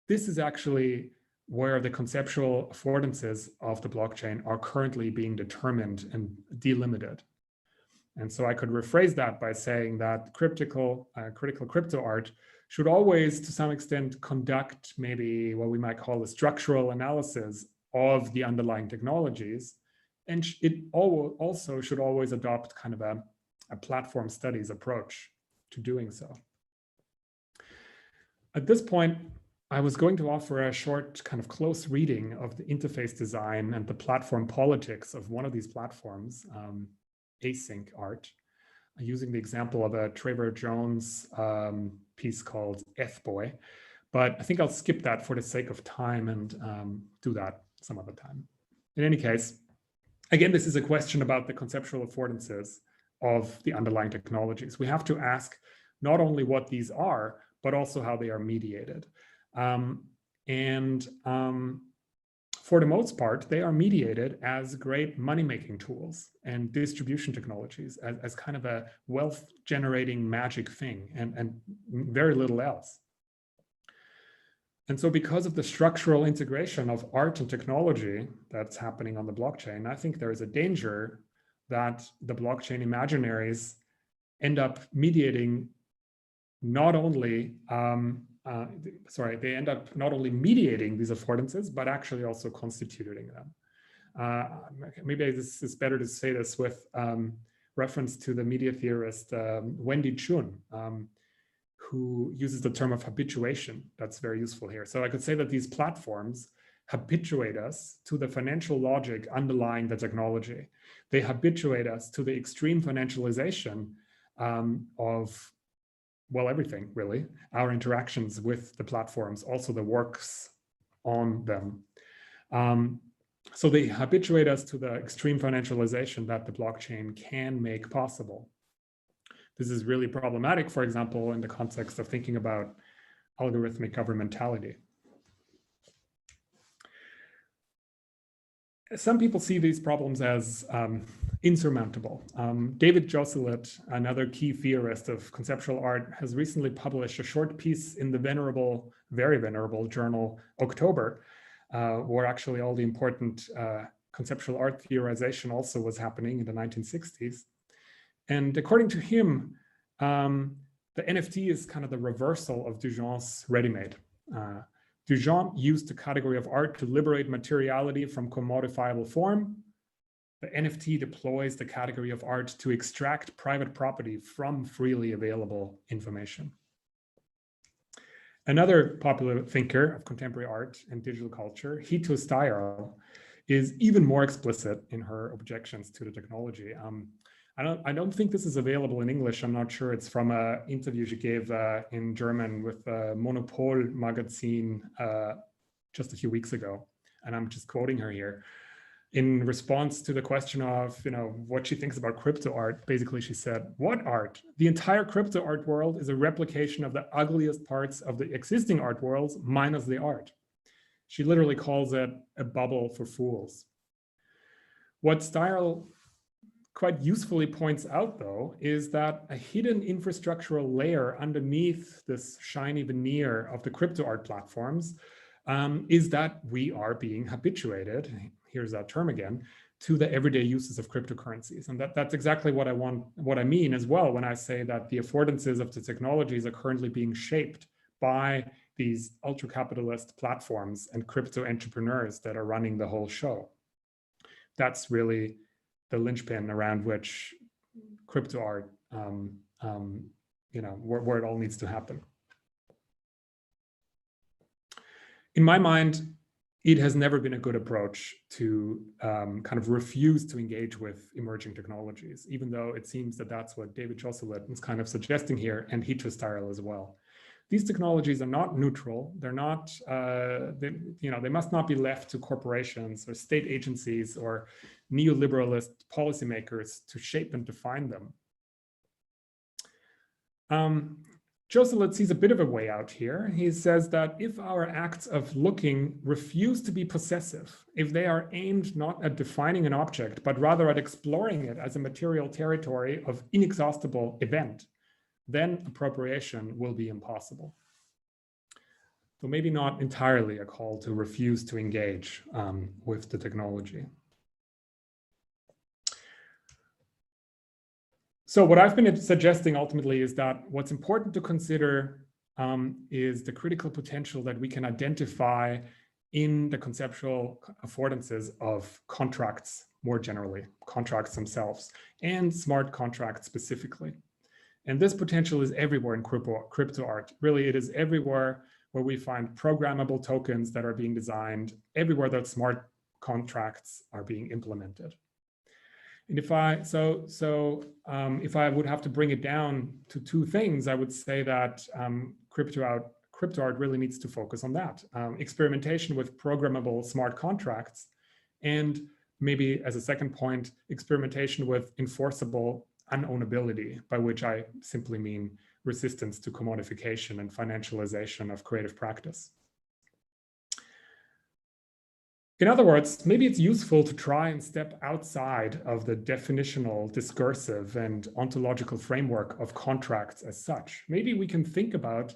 this is actually where the conceptual affordances of the blockchain are currently being determined and delimited. And so I could rephrase that by saying that critical crypto art should always, to some extent, conduct maybe what we might call a structural analysis of the underlying technologies. And it also should always adopt kind of a platform studies approach to doing so. At this point, I was going to offer a short kind of close reading of the interface design and the platform politics of one of these platforms, async art, using the example of a Trevor Jones piece called F-Boy. But I think I'll skip that for the sake of time and do that some other time. In any case, again, this is a question about the conceptual affordances of the underlying technologies. We have to ask not only what these are, but also how they are mediated. For the most part, they are mediated as great money-making tools and distribution technologies as kind of a wealth-generating magic thing and very little else. And so because of the structural integration of art and technology that's happening on the blockchain, I think there is a danger that the blockchain imaginaries end up mediating not only, they end up not only mediating these affordances, but actually also constituting them. Maybe this is better to say this with reference to the media theorist Wendy Chun, who uses the term of habituation. That's very useful here. So I could say that these platforms habituate us to the financial logic underlying the technology. They habituate us to the extreme financialization of, well, everything really, our interactions with the platforms, also the works on them. So they habituate us to the extreme financialization that the blockchain can make possible. This is really problematic, for example, in the context of thinking about algorithmic governmentality. Some people see these problems as insurmountable. David Josselet, another key theorist of conceptual art, has recently published a short piece in the venerable, very venerable journal October, where actually all the important conceptual art theorization also was happening in the 1960s. And according to him, the NFT is kind of the reversal of Duchamp's ready-made. Duchamp used the category of art to liberate materiality from commodifiable form. The NFT deploys the category of art to extract private property from freely available information. Another popular thinker of contemporary art and digital culture, Hito Steyerl, is even more explicit in her objections to the technology. I don't think this is available in English. I'm not sure. It's from an interview she gave in German with Monopol magazine just a few weeks ago. And I'm just quoting her here. In response to the question of, what she thinks about crypto art, basically she said, what art? The entire crypto art world is a replication of the ugliest parts of the existing art worlds minus the art. She literally calls it a bubble for fools. What Steyerl quite usefully points out, though, is that a hidden infrastructural layer underneath this shiny veneer of the crypto art platforms is that we are being habituated, here's that term again, to the everyday uses of cryptocurrencies. And that's exactly what I mean as well when I say that the affordances of the technologies are currently being shaped by these ultra-capitalist platforms and crypto entrepreneurs that are running the whole show. That's really the linchpin around which crypto art, where it all needs to happen. In my mind, it has never been a good approach to kind of refuse to engage with emerging technologies, even though it seems that that's what David Josselet is kind of suggesting here, and Hito Steyerl as well. These technologies are not neutral. They're not, they must not be left to corporations or state agencies or neoliberalist policymakers to shape and define them. Josselet sees a bit of a way out here. He says that if our acts of looking refuse to be possessive, if they are aimed not at defining an object, but rather at exploring it as a material territory of inexhaustible event, then appropriation will be impossible. So maybe not entirely a call to refuse to engage with the technology. So what I've been suggesting ultimately is that what's important to consider is the critical potential that we can identify in the conceptual affordances of contracts more generally, contracts themselves, and smart contracts specifically. And this potential is everywhere in crypto art. Really, it is everywhere where we find programmable tokens that are being designed, everywhere that smart contracts are being implemented. And if I would have to bring it down to two things, I would say that crypto art really needs to focus on that. Experimentation with programmable smart contracts, and maybe as a second point, experimentation with enforceable unownability, by which I simply mean resistance to commodification and financialization of creative practice. In other words, maybe it's useful to try and step outside of the definitional, discursive, and ontological framework of contracts as such. Maybe we can think about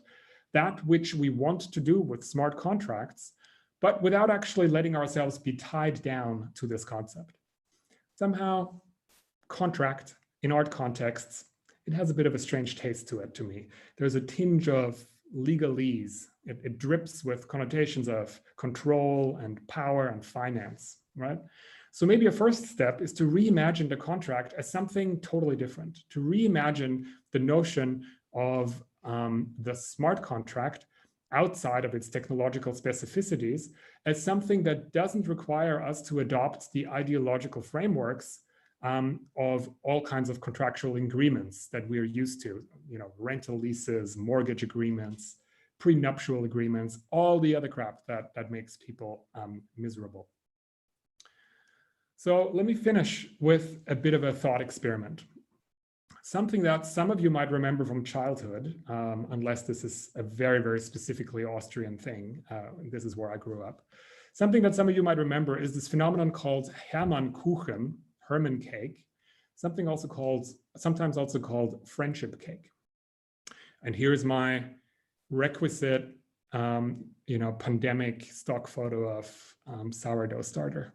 that which we want to do with smart contracts, but without actually letting ourselves be tied down to this concept. Somehow, contract in art contexts, it has a bit of a strange taste to it to me. There's a tinge of legalese. It drips with connotations of control and power and finance, right? So maybe a first step is to reimagine the contract as something totally different, to reimagine the notion of the smart contract outside of its technological specificities as something that doesn't require us to adopt the ideological frameworks of all kinds of contractual agreements that we're used to, rental leases, mortgage agreements, prenuptial agreements, all the other crap that makes people miserable. So let me finish with a bit of a thought experiment. Something that some of you might remember from childhood, unless this is a very, very specifically Austrian thing. This is where I grew up. Something that some of you might remember is this phenomenon called Hermannkuchen, Hermann cake, sometimes also called friendship cake. And here's my requisite, pandemic stock photo of sourdough starter.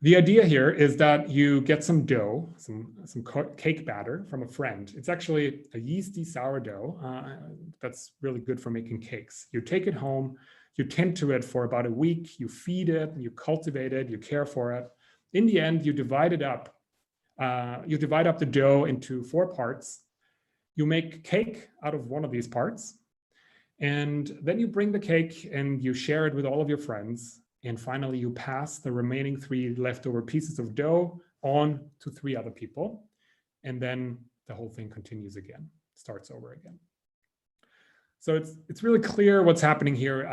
The idea here is that you get some dough, some cake batter from a friend. It's actually a yeasty sourdough that's really good for making cakes. You take it home, you tend to it for about a week, you feed it, you cultivate it, you care for it. In the end, you divide it up. You divide up the dough into 4 parts. You make cake out of one of these parts. And then you bring the cake and you share it with all of your friends. And finally, you pass the remaining 3 leftover pieces of dough on to 3 other people. And then the whole thing continues again, starts over again. So it's really clear what's happening here.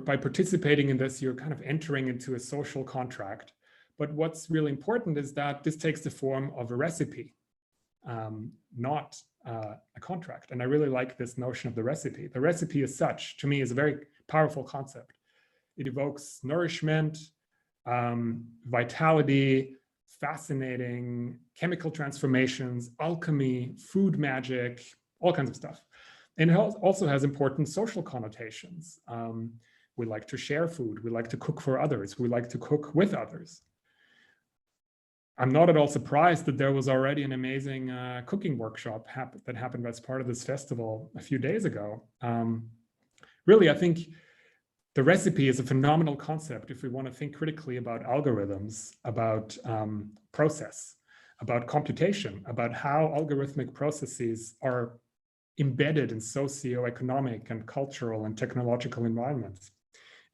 By participating in this, you're kind of entering into a social contract. But what's really important is that this takes the form of a recipe, not a contract. And I really like this notion of the recipe. The recipe as such, to me, is a very powerful concept. It evokes nourishment, vitality, fascinating chemical transformations, alchemy, food magic, all kinds of stuff. And it also has important social connotations. We like to share food. We like to cook for others. We like to cook with others. I'm not at all surprised that there was already an amazing cooking workshop that happened as part of this festival a few days ago. Really, I think the recipe is a phenomenal concept if we want to think critically about algorithms, about process, about computation, about how algorithmic processes are embedded in socioeconomic and cultural and technological environments.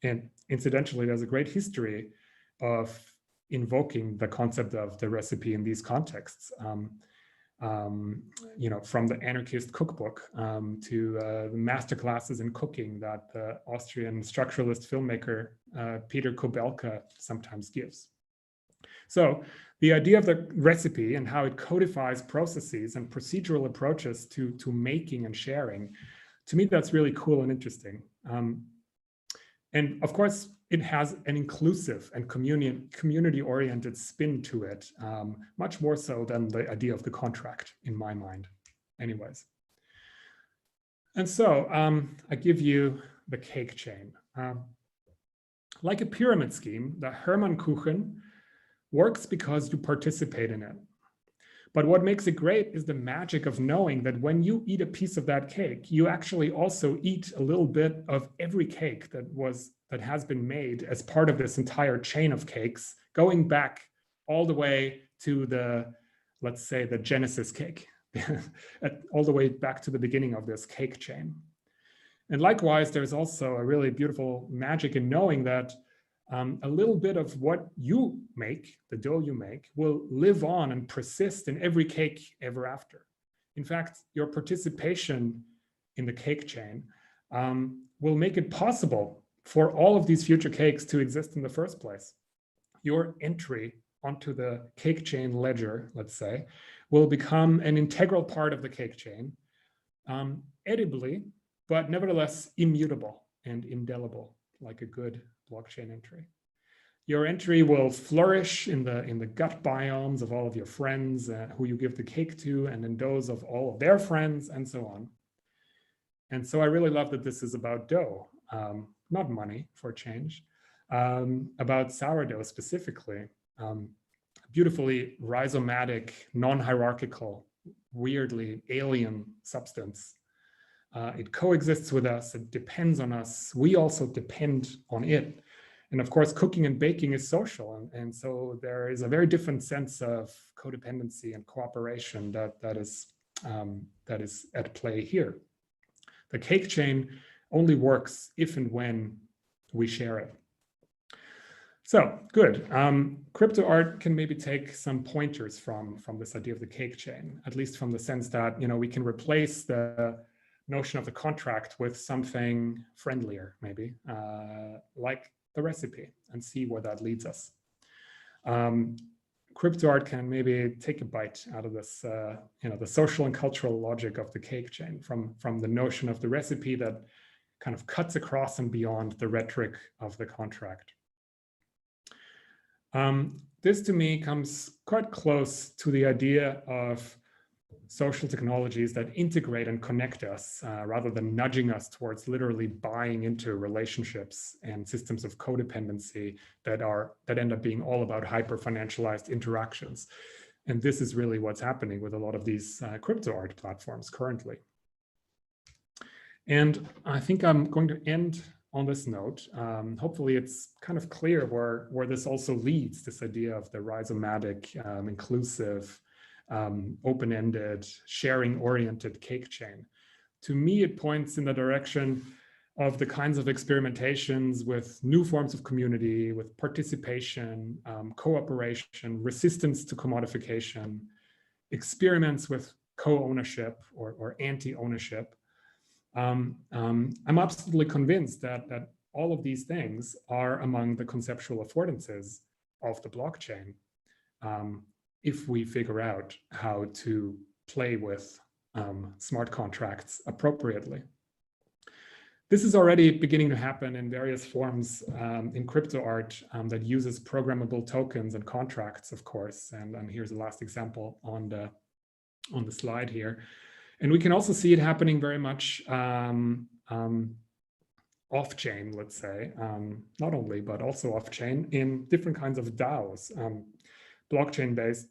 And incidentally, there's a great history of invoking the concept of the recipe in these contexts. From the anarchist cookbook to the masterclasses in cooking that the Austrian structuralist filmmaker Peter Kobelka sometimes gives. So the idea of the recipe and how it codifies processes and procedural approaches to making and sharing, to me, that's really cool and interesting. And of course, it has an inclusive and community-oriented spin to it, much more so than the idea of the contract, in my mind, anyways. And so I give you the cake chain. Like a pyramid scheme, the Hermannkuchen works because you participate in it. But what makes it great is the magic of knowing that when you eat a piece of that cake, you actually also eat a little bit of every cake that has been made as part of this entire chain of cakes, going back all the way to the, let's say, the Genesis cake, all the way back to the beginning of this cake chain. And likewise, there's also a really beautiful magic in knowing that a little bit of what you make, the dough you make, will live on and persist in every cake ever after. In fact, your participation in the cake chain will make it possible for all of these future cakes to exist in the first place. Your entry onto the cake chain ledger, let's say, will become an integral part of the cake chain, edibly, but nevertheless immutable and indelible, like a good blockchain entry. Your entry will flourish in the gut biomes of all of your friends who you give the cake to, and in those of all of their friends, and so on. And so I really love that this is about dough, not money for change, about sourdough specifically. Beautifully rhizomatic, non-hierarchical, weirdly alien substance. It coexists with us, it depends on us, we also depend on it. And of course, cooking and baking is social. And so there is a very different sense of codependency and cooperation that is at play here. The cake chain only works if and when we share it. So good. Crypto art can maybe take some pointers from this idea of the cake chain, at least from the sense that, you know, we can replace the notion of the contract with something friendlier, maybe, like the recipe, and see where that leads us. Crypto art can maybe take a bite out of this, you know, the social and cultural logic of the cake chain from the notion of the recipe that kind of cuts across and beyond the rhetoric of the contract. This to me comes quite close to the idea of social technologies that integrate and connect us rather than nudging us towards literally buying into relationships and systems of codependency that end up being all about hyper-financialized interactions. And this is really what's happening with a lot of these crypto art platforms currently. And I think I'm going to end on this note. Hopefully it's kind of clear where this also leads, this idea of the rhizomatic, inclusive, open-ended, sharing-oriented cake chain. To me, it points in the direction of the kinds of experimentations with new forms of community, with participation, cooperation, resistance to commodification, experiments with co-ownership or anti-ownership. I'm absolutely convinced that all of these things are among the conceptual affordances of the blockchain. If we figure out how to play with smart contracts appropriately. This is already beginning to happen in various forms in crypto art that uses programmable tokens and contracts, of course. And here's the last example on the slide here. And we can also see it happening very much off-chain, let's say, not only, but also off-chain in different kinds of DAOs, blockchain-based,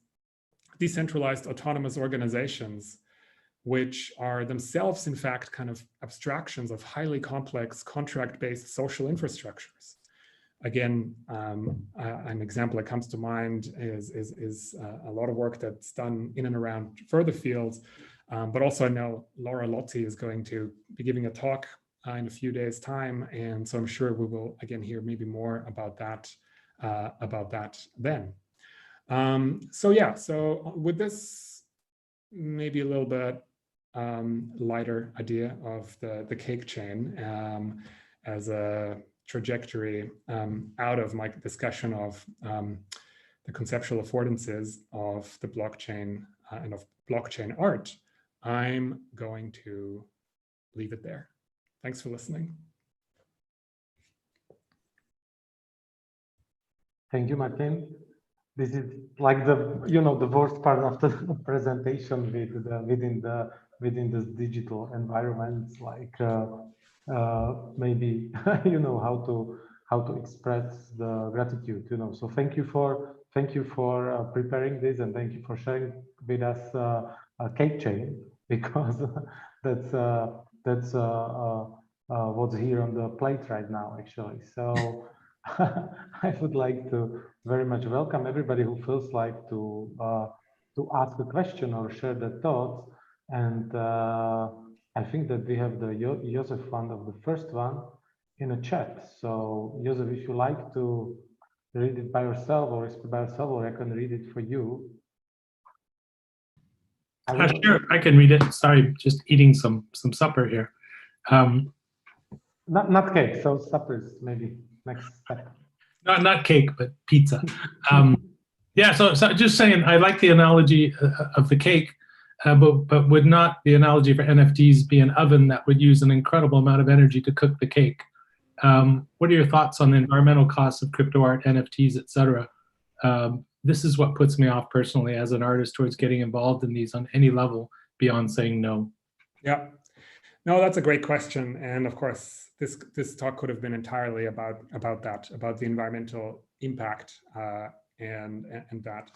decentralized autonomous organizations, which are themselves, in fact, kind of abstractions of highly complex contract-based social infrastructures. Again, an example that comes to mind is a lot of work that's done in and around further fields, but also I know Laura Lotti is going to be giving a talk in a few days' time, and so I'm sure we will again hear maybe more about that then. So yeah, so with this maybe a little bit lighter idea of the cake chain as a trajectory out of my discussion of the conceptual affordances of the blockchain and of blockchain art, I'm going to leave it there. Thanks for listening.
Thank you, Martin. This is like the the worst part of the presentation within this digital environment, like maybe how to express the gratitude, So thank you for preparing this, and thank you for sharing with us a cake chain, because that's what's here on the plate right now, actually. So I would like to very much welcome everybody who feels like to ask a question or share their thoughts. And I think that we have the Joseph one of the first one in a chat. So Joseph, if you like to read it by yourself or speak by yourself, or I can read it for you.
Sure, I can read it. Sorry, just eating some supper here.
Not cake, so supper is maybe next step.
Not cake, but pizza. Yeah, so just saying, I like the analogy of the cake, but would not the analogy for NFTs be an oven that would use an incredible amount of energy to cook the cake? What are your thoughts on the environmental costs of crypto art, NFTs, etc.? This is what puts me off personally as an artist towards getting involved in these on any level beyond saying no.
Yeah. No, that's a great question. And of course, this talk could have been entirely about that, about the environmental impact and that.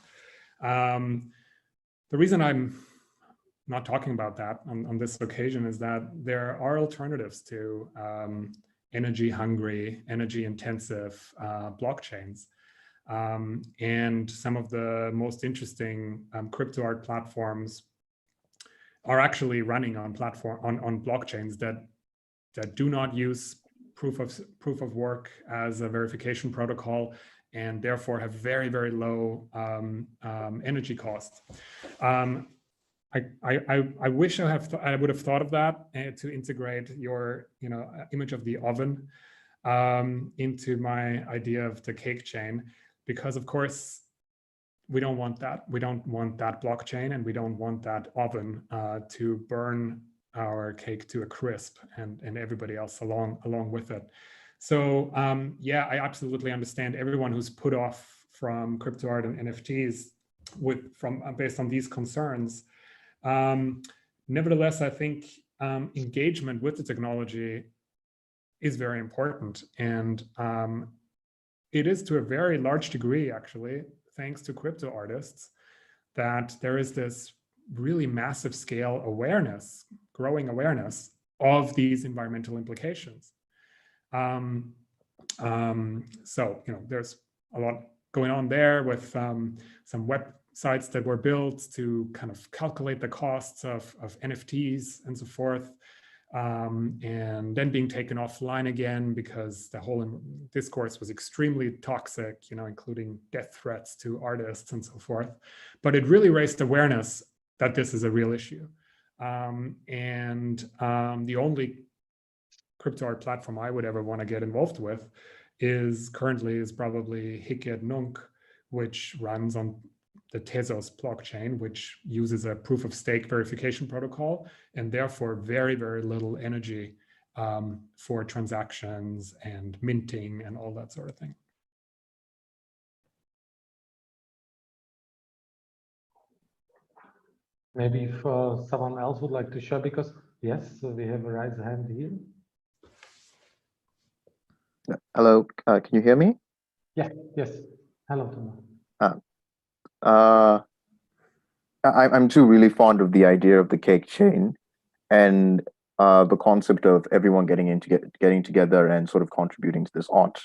The reason I'm not talking about that on this occasion is that there are alternatives to energy hungry, energy intensive blockchains. And some of the most interesting crypto art platforms are actually running on blockchains that do not use proof of work as a verification protocol, and therefore have very, very low energy costs. I wish I would have thought of that to integrate your image of the oven into my idea of the cake chain, because of course we don't want that. We don't want that blockchain, and we don't want that oven to burn our cake to a crisp and everybody else along with it. So yeah, I absolutely understand everyone who's put off from crypto art and NFTs based on these concerns. Nevertheless, I think engagement with the technology is very important, and it is to a very large degree, actually, thanks to crypto artists, that there is this really massive scale awareness, growing awareness of these environmental implications. So, there's a lot going on there with some websites that were built to kind of calculate the costs of NFTs and so forth. And then being taken offline again because the whole discourse was extremely toxic, including death threats to artists and so forth. But it really raised awareness that this is a real issue. And the only crypto art platform I would ever want to get involved with is probably Hic Nunc, which runs on the Tezos blockchain, which uses a proof of stake verification protocol, and therefore very, very little energy for transactions and minting and all that sort of thing.
Maybe if someone else would like to share, because yes, we have a raised hand here.
Hello, can you hear me?
Yeah, yes. Hello, Thomas.
I'm too really fond of the idea of the cake chain and the concept of everyone getting together and sort of contributing to this art.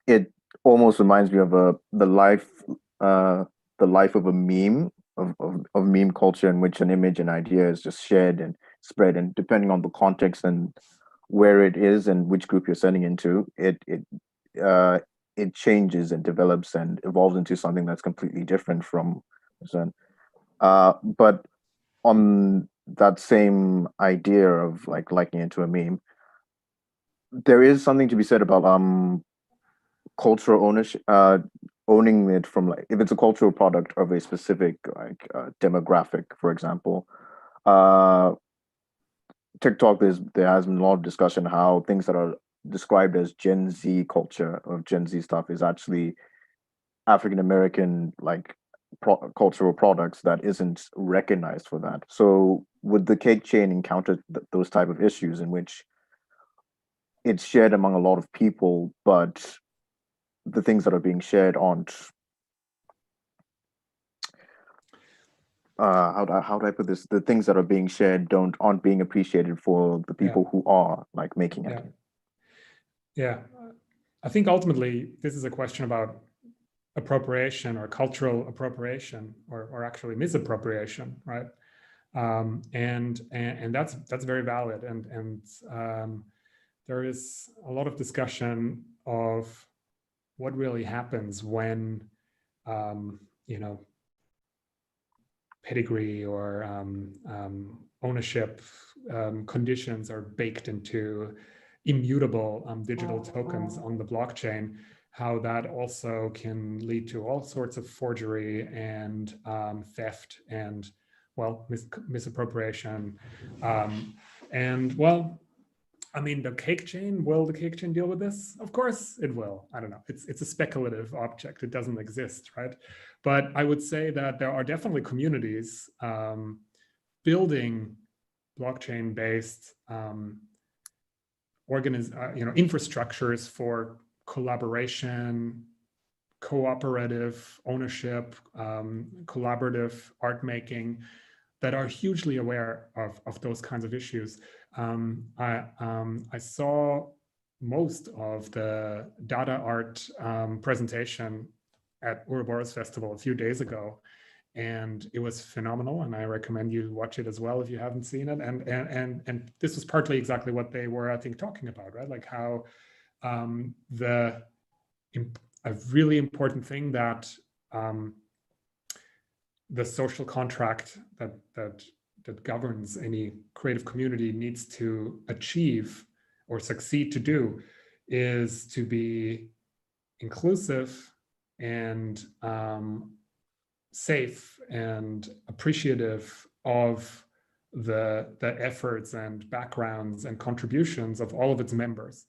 It almost reminds me of the life of a meme of meme culture, in which an image and idea is just shared and spread, and depending on the context and where it is and which group you're sending into, it changes and develops and evolves into something that's completely different from. But on that same idea of liking into a meme, there is something to be said about cultural ownership, owning it from, if it's a cultural product of a specific demographic, for example. TikTok, there has been a lot of discussion how things that are described as Gen Z culture or Gen Z stuff is actually African American cultural products that isn't recognized for that. So would the cake chain encounter those type of issues in which it's shared among a lot of people, but the things that are being shared aren't how do I put this? The things that are being shared aren't being appreciated for the people who are making it.
Yeah, I think ultimately this is a question about appropriation or cultural appropriation, or actually misappropriation, right? And that's very valid. And there is a lot of discussion of what really happens when pedigree or ownership conditions are baked into immutable digital tokens on the blockchain, how that also can lead to all sorts of forgery and theft and, well, misappropriation. And, well, I mean, the cake chain, will the cake chain deal with this? Of course it will. I don't know. It's a speculative object. It doesn't exist, right? But I would say that there are definitely communities, building blockchain-based infrastructures for collaboration, cooperative ownership, collaborative art making that are hugely aware of those kinds of issues. I saw most of the data art presentation at Uroboros Festival a few days ago, and it was phenomenal, and I recommend you watch it as well if you haven't seen it. And this was partly exactly what they were, I think, talking about, right? Like how a really important thing that the social contract that governs any creative community needs to achieve or succeed to do is to be inclusive and safe and appreciative of the efforts and backgrounds and contributions of all of its members.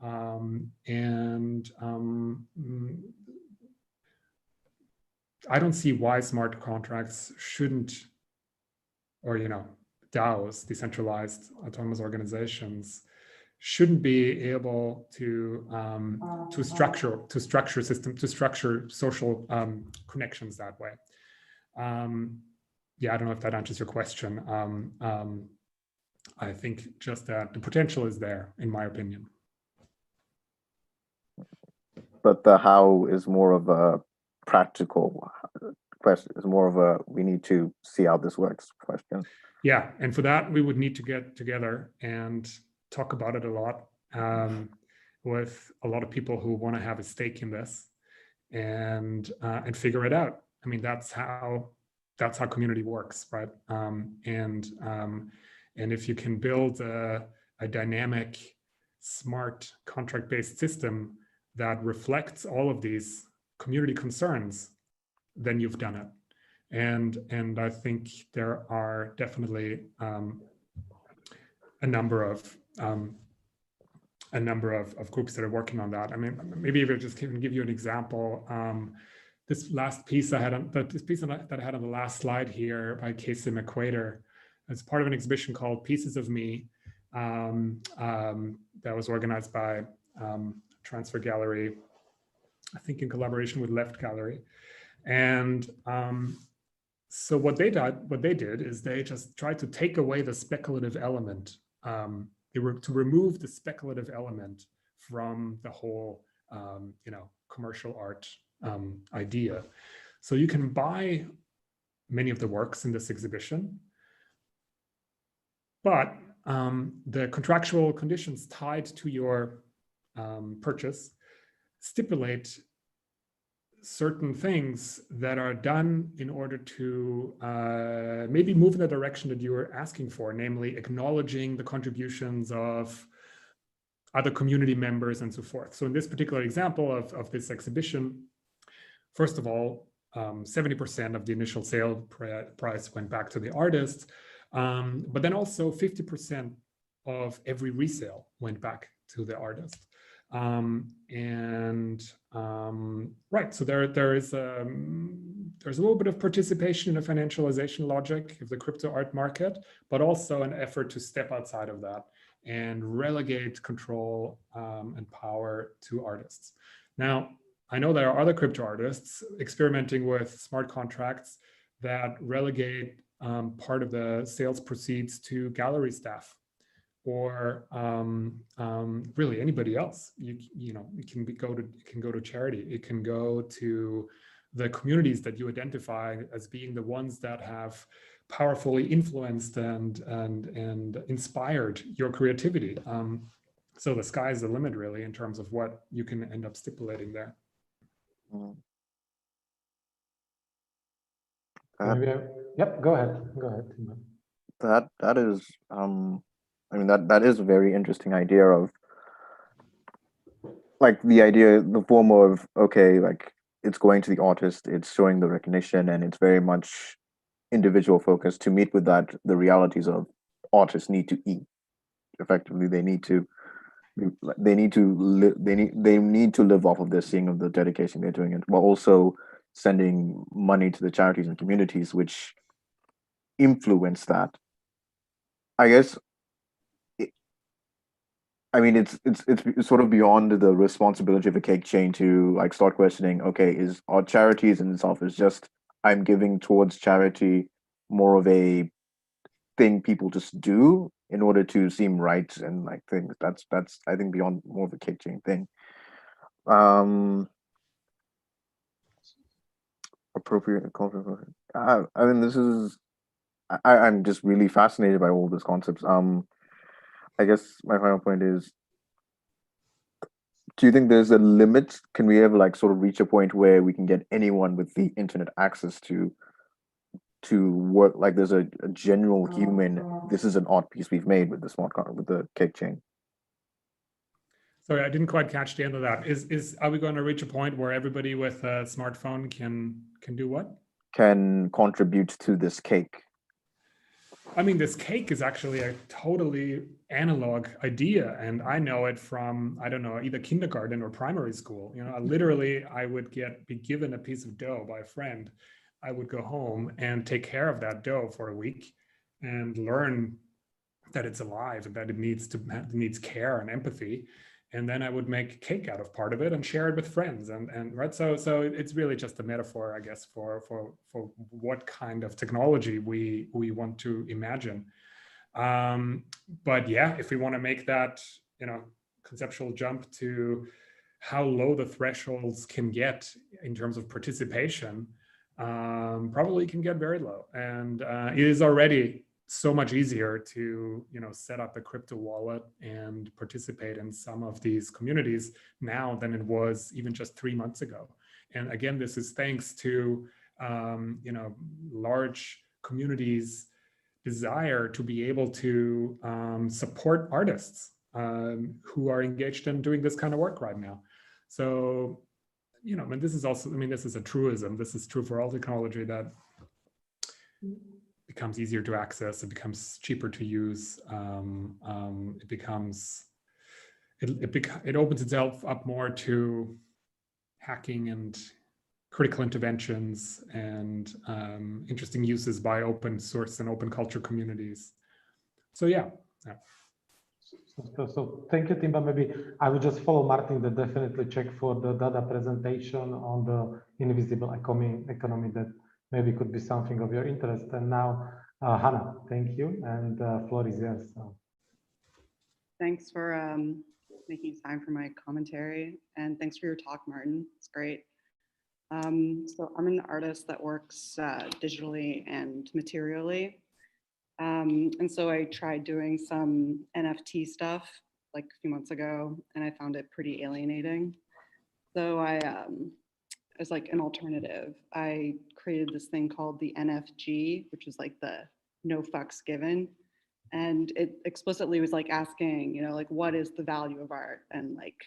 I don't see why smart contracts shouldn't, or DAOs, decentralized autonomous organizations, shouldn't be able to structure social connections that way. Yeah, I don't know if that answers your question. I think just that the potential is there, in my opinion.
But the how is more of a practical question. It's more of a we need to see how this works question.
Yeah, and for that we would need to get together and talk about it a lot with a lot of people who want to have a stake in this and figure it out. I mean, that's how community works, right? And if you can build a dynamic, smart contract-based system that reflects all of these community concerns, then you've done it. And I think there are definitely a number of groups that are working on that. I mean, maybe if I just can give you an example. This last piece I had that I had on the last slide here by Casey McQuater, it's part of an exhibition called Pieces of Me that was organized by Transfer Gallery, I think in collaboration with Left Gallery. And so what they did is they just tried to take away the speculative element, to remove the speculative element from the whole, commercial art idea. So you can buy many of the works in this exhibition, but the contractual conditions tied to your purchase stipulate certain things that are done in order to maybe move in the direction that you were asking for, namely acknowledging the contributions of other community members and so forth. So in this particular example of this exhibition, first of all, 70% of the initial sale price went back to the artist, but then also 50% of every resale went back to the artist. Right, so there's a little bit of participation in a financialization logic of the crypto art market, but also an effort to step outside of that and relegate control and power to artists. Now, I know there are other crypto artists experimenting with smart contracts that relegate part of the sales proceeds to gallery staff, or really anybody else. It can go to charity. It can go to the communities that you identify as being the ones that have powerfully influenced and inspired your creativity. So the sky's the limit, really, in terms of what you can end up stipulating there.
Yep, go ahead.
That is that is a very interesting idea of the form of, okay, like it's going to the artist, it's showing the recognition, and it's very much individual focused to meet with that, the realities of artists need to eat. Effectively, they need to live off of this, seeing of the dedication they're doing it, while also sending money to the charities and communities, which influence that. I guess I mean, it's sort of beyond the responsibility of a cake chain to like start questioning. Okay, are charities in itself is just I'm giving towards charity more of a thing people just do in order to seem right and like things. That's I think beyond more of a cake chain thing. Appropriate culture. I mean, this is I'm just really fascinated by all these concepts. I guess my final point is, do you think there's a limit? Can we ever like sort of reach a point where we can get anyone with the internet access to work? Like there's a general human, this is an art piece we've made with the smart card, with the cake chain.
Sorry, I didn't quite catch the end of that. Are we going to reach a point where everybody with a smartphone can do what?
Can contribute to this cake.
I mean, this cake is actually a totally analog idea, and I know it from, I don't know, either kindergarten or primary school. You know, literally, I would be given a piece of dough by a friend. I would go home and take care of that dough for a week and learn that it's alive and that it needs care and empathy. And then I would make cake out of part of it and share it with friends. And right, so it's really just a metaphor, I guess, for what kind of technology we want to imagine. But yeah, if we want to make that, you know, conceptual jump to how low the thresholds can get in terms of participation, probably can get very low. And it is already so much easier to, you know, set up a crypto wallet and participate in some of these communities now than it was even just 3 months ago. And again, this is thanks to, you know, large communities' desire to be able to support artists who are engaged in doing this kind of work right now. So, you know, and this is also, I mean, this is a truism. This is true for all technology, that becomes easier to access, it becomes cheaper to use, it opens itself up more to hacking and critical interventions and interesting uses by open source and open culture communities. So yeah.
So thank you, Timba. Maybe I would just follow Martin that definitely check for the data presentation on the invisible economy that maybe could be something of your interest. And now, Hannah, thank you. And floor is yours. So.
Thanks for making time for my commentary. And thanks for your talk, Martin. It's great. So I'm an artist that works digitally and materially. And so I tried doing some NFT stuff like a few months ago, and I found it pretty alienating. So as like an alternative, I created this thing called the NFG, which is like the no fucks given. And it explicitly was like asking, you know, like what is the value of art, and like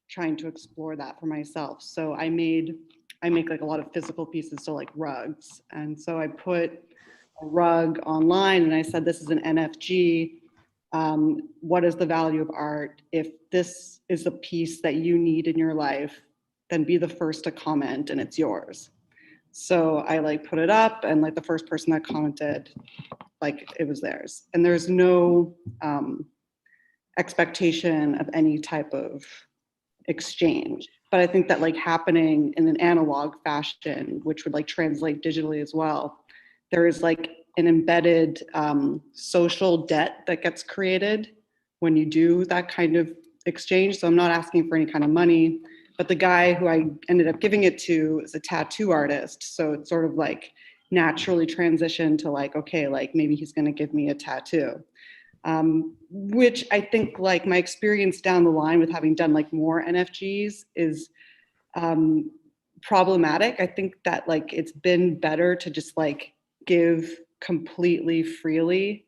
trying to explore that for myself. So I make like a lot of physical pieces, so like rugs. And so I put a rug online and I said, this is an NFG. What is the value of art? If this is a piece that you need in your life, then be the first to comment and it's yours. So I like put it up, and like the first person that commented, like it was theirs. And there's no expectation of any type of exchange. But I think that like happening in an analog fashion, which would like translate digitally as well, there is like an embedded social debt that gets created when you do that kind of exchange. So I'm not asking for any kind of money, but the guy who I ended up giving it to is a tattoo artist. So it's sort of like naturally transitioned to like, okay, like maybe he's gonna give me a tattoo. Which I think like my experience down the line with having done like more NFGs is problematic. I think that like it's been better to just like give completely freely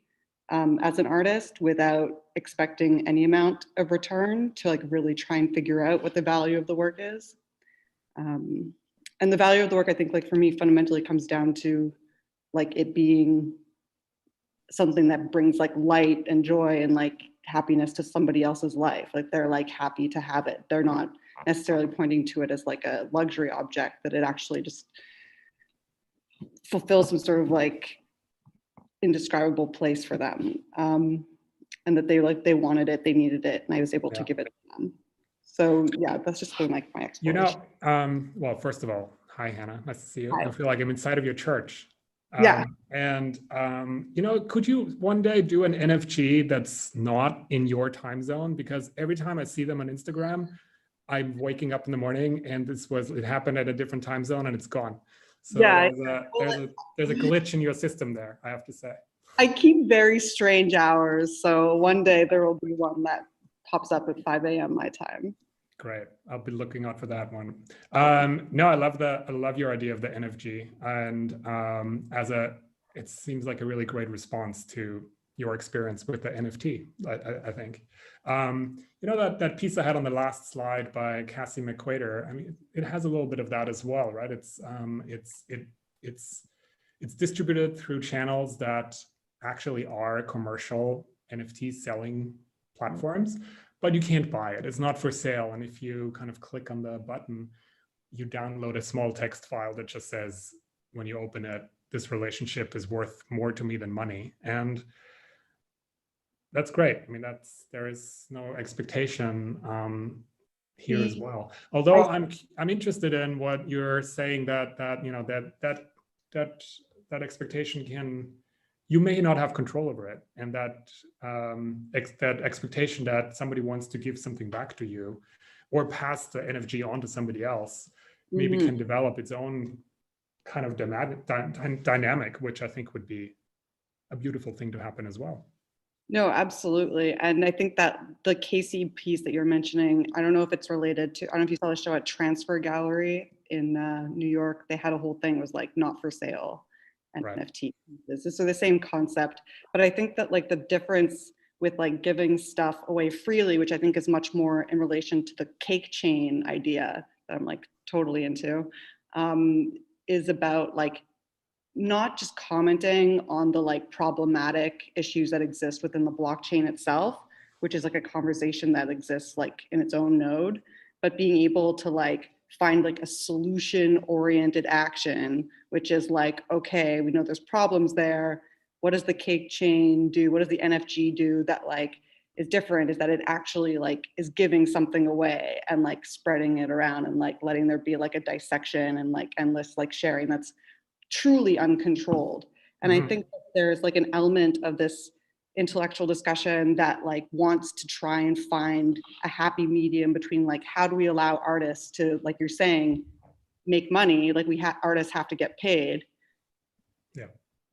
as an artist without expecting any amount of return, to like really try and figure out what the value of the work is. And the value of the work, I think like for me fundamentally comes down to like it being something that brings like light and joy and like happiness to somebody else's life. Like they're like happy to have it. They're not necessarily pointing to it as like a luxury object, that it actually just fulfills some sort of like indescribable place for them. And that they wanted it, they needed it, and I was able to give it to them. So yeah, that's just been like my exploration.
Well, first of all, hi, Hannah, nice to see you.
Hi.
I feel like I'm inside of your church.
Yeah.
And, could you one day do an NFG that's not in your time zone? Because every time I see them on Instagram, I'm waking up in the morning and it happened at a different time zone and it's gone. So
yeah,
there's a glitch in your system there, I have to say.
I keep very strange hours. So one day there will be one that pops up at 5 a.m. my time.
Great. I'll be looking out for that one. No, I love your idea of the NFG, and it seems like a really great response to your experience with the NFT. I think. That piece I had on the last slide by Cassie McQuater. I mean, it has a little bit of that as well, right? It's distributed through channels that actually are commercial NFT selling platforms. But you can't buy it. It's not for sale. And if you kind of click on the button, you download a small text file that just says, when you open it, this relationship is worth more to me than money. And that's great. I mean, there is no expectation here as well. Although I'm interested in what you're saying that expectation you may not have control over it, and that expectation that somebody wants to give something back to you or pass the NFG on to somebody else maybe can develop its own kind of dynamic, which I think would be a beautiful thing to happen as well.
No, absolutely. And I think that the Casey piece that you're mentioning, I don't know if it's related to, I don't know if you saw the show at Transfer Gallery in New York. They had a whole thing, it was like not for sale. And
right.
NFT pieces. So the same concept, but I think that like the difference with like giving stuff away freely, which I think is much more in relation to the cake chain idea that I'm like totally into, is about like not just commenting on the like problematic issues that exist within the blockchain itself, which is like a conversation that exists like in its own node, but being able to like find like a solution-oriented action, which is like, okay, we know there's problems there. What does the cake chain do? What does the NFG do that like is different? Is that it actually like is giving something away and like spreading it around and like letting there be like a dissection and like endless like sharing that's truly uncontrolled. And I think that there's like an element of this intellectual discussion that like wants to try and find a happy medium between like how do we allow artists to, like you're saying, make money, like artists have to get paid.
Yeah.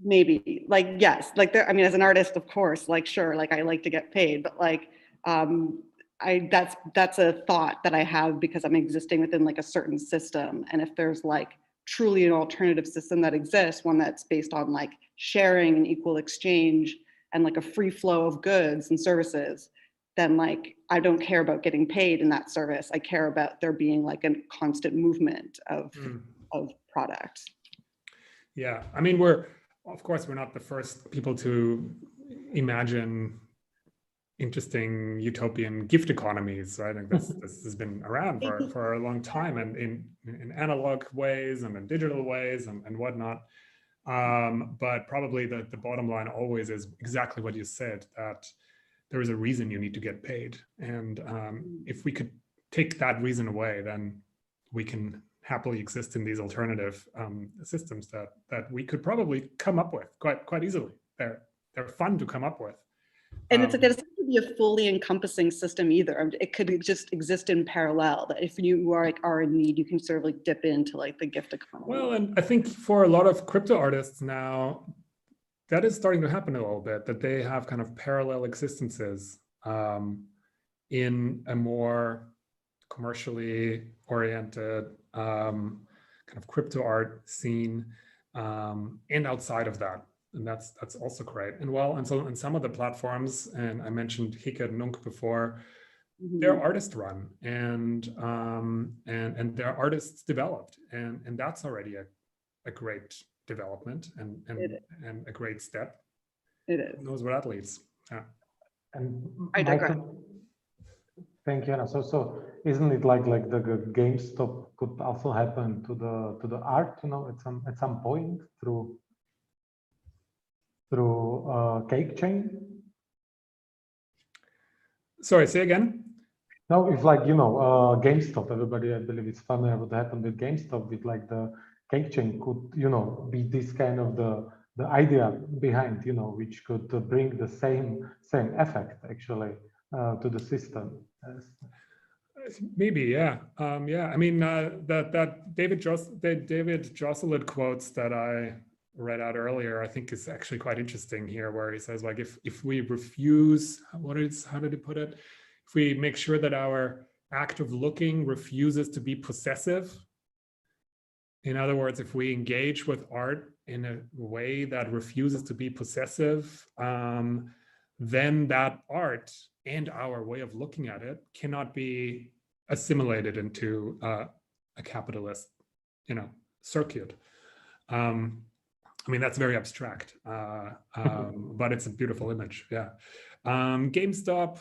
Maybe like yes, like there, I mean as an artist of course, like sure, like I like to get paid, but like that's a thought that I have because I'm existing within like a certain system. And if there's like truly an alternative system that exists, one that's based on like sharing and equal exchange and like a free flow of goods and services, then like I don't care about getting paid in that service. I care about there being like a constant movement of products.
Yeah, I mean, of course we're not the first people to imagine interesting utopian gift economies, right? And this has been around for a long time, and in analog ways and in digital ways and whatnot. But probably the bottom line always is exactly what you said, that there is a reason you need to get paid. And if we could take that reason away, then we can happily exist in these alternative systems that we could probably come up with quite easily. They're fun to come up with.
And it's like, it doesn't have to be a fully encompassing system either. It could just exist in parallel, that if you are in need, you can sort of like dip into like the gift economy.
Well, and I think for a lot of crypto artists now, that is starting to happen a little bit, that they have kind of parallel existences in a more commercially oriented kind of crypto art scene and outside of that. And that's also great. And well, and so in some of the platforms, and I mentioned Hike and Nunk before, they're artist run and they're artists developed, and that's already a great development and a great step.
It is.
Who knows where that leads? Yeah.
And
I digress.
Thank you, Anna. So isn't it like the GameStop could also happen to the art, at some point through through cake chain?
Sorry, say again.
No, it's like, GameStop. Everybody, I believe, is familiar with what happened with GameStop. With like the cake chain could, be this kind of the idea behind, which could bring the same effect actually to the system.
Maybe, yeah, yeah. I mean, that David Josselid quotes that I read out earlier, I think is actually quite interesting here, where he says, like, if we refuse, how did he put it? If we make sure that our act of looking refuses to be possessive, in other words, if we engage with art in a way that refuses to be possessive, then that art and our way of looking at it cannot be assimilated into a capitalist, circuit. I mean, that's very abstract, but it's a beautiful image. Yeah. GameStop.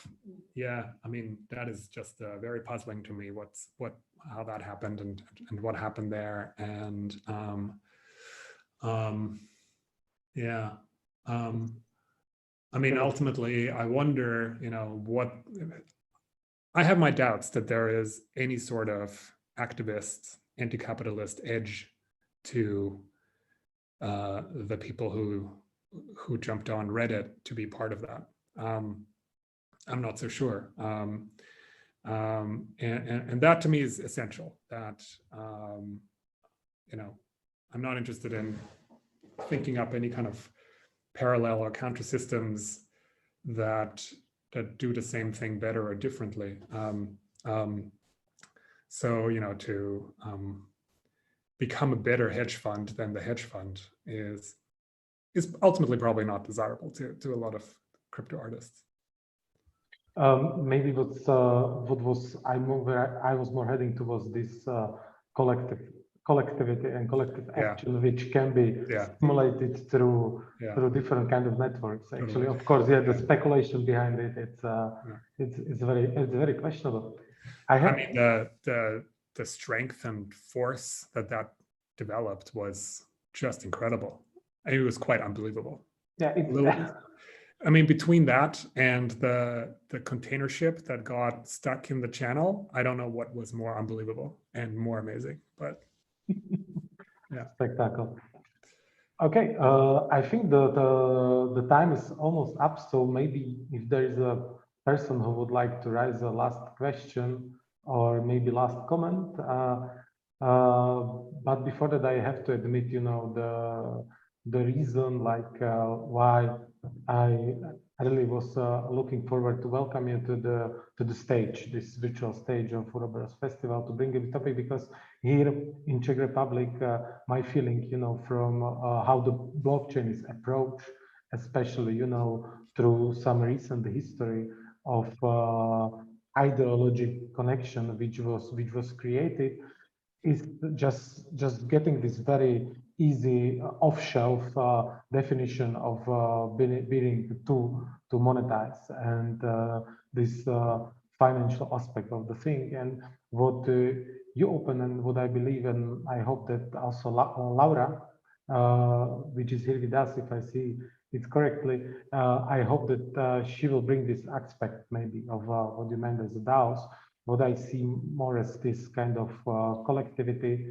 Yeah. I mean, that is just very puzzling to me. How that happened and what happened there. And yeah. I mean, ultimately, I wonder, I have my doubts that there is any sort of activist, anti-capitalist edge to the people who jumped on Reddit to be part of that. I'm not so sure. And that to me is essential, that, I'm not interested in thinking up any kind of parallel or counter systems that do the same thing better or differently. So, to become a better hedge fund than the hedge fund is ultimately probably not desirable to a lot of crypto artists.
Maybe what was I was more heading towards this collectivity and collective action, which can be stimulated through different kind of networks. Actually, of course, the speculation behind it, it's very questionable. I mean,
the strength and force that developed was just incredible. It was quite unbelievable.
Yeah.
I mean, between that and the container ship that got stuck in the channel, I don't know what was more unbelievable and more amazing, but yeah.
Spectacle. Okay, I think the time is almost up, so maybe if there is a person who would like to raise a last question or maybe last comment, but before that, I have to admit, the reason why I really was looking forward to welcome you to the stage, this virtual stage of Uroboros Festival, to bring a topic, because here in Czech Republic, my feeling, from how the blockchain is approached, especially, through some recent history of ideologic connection which was created, is just getting this very easy off-shelf definition of being to monetize, and this financial aspect of the thing. And what you open, and what I believe, and I hope that also Laura, which is here with us, if I see it correctly, I hope that she will bring this aspect maybe of what you meant as the DAOs. What I see more as this kind of collectivity,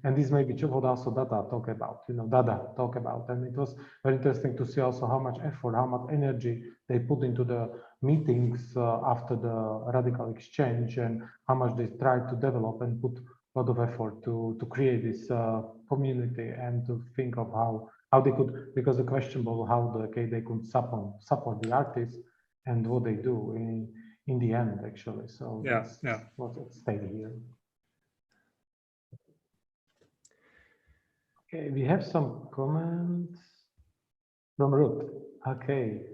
and this may be what also Dada talk about, and it was very interesting to see also how much effort, how much energy they put into the meetings after the radical exchange, and how much they tried to develop and put a lot of effort to create this community, and to think of how they could, because the question was how they could support the artists and what they do in the end, actually. So that's what's at stake here. Okay, we have some comments from Ruth. Okay.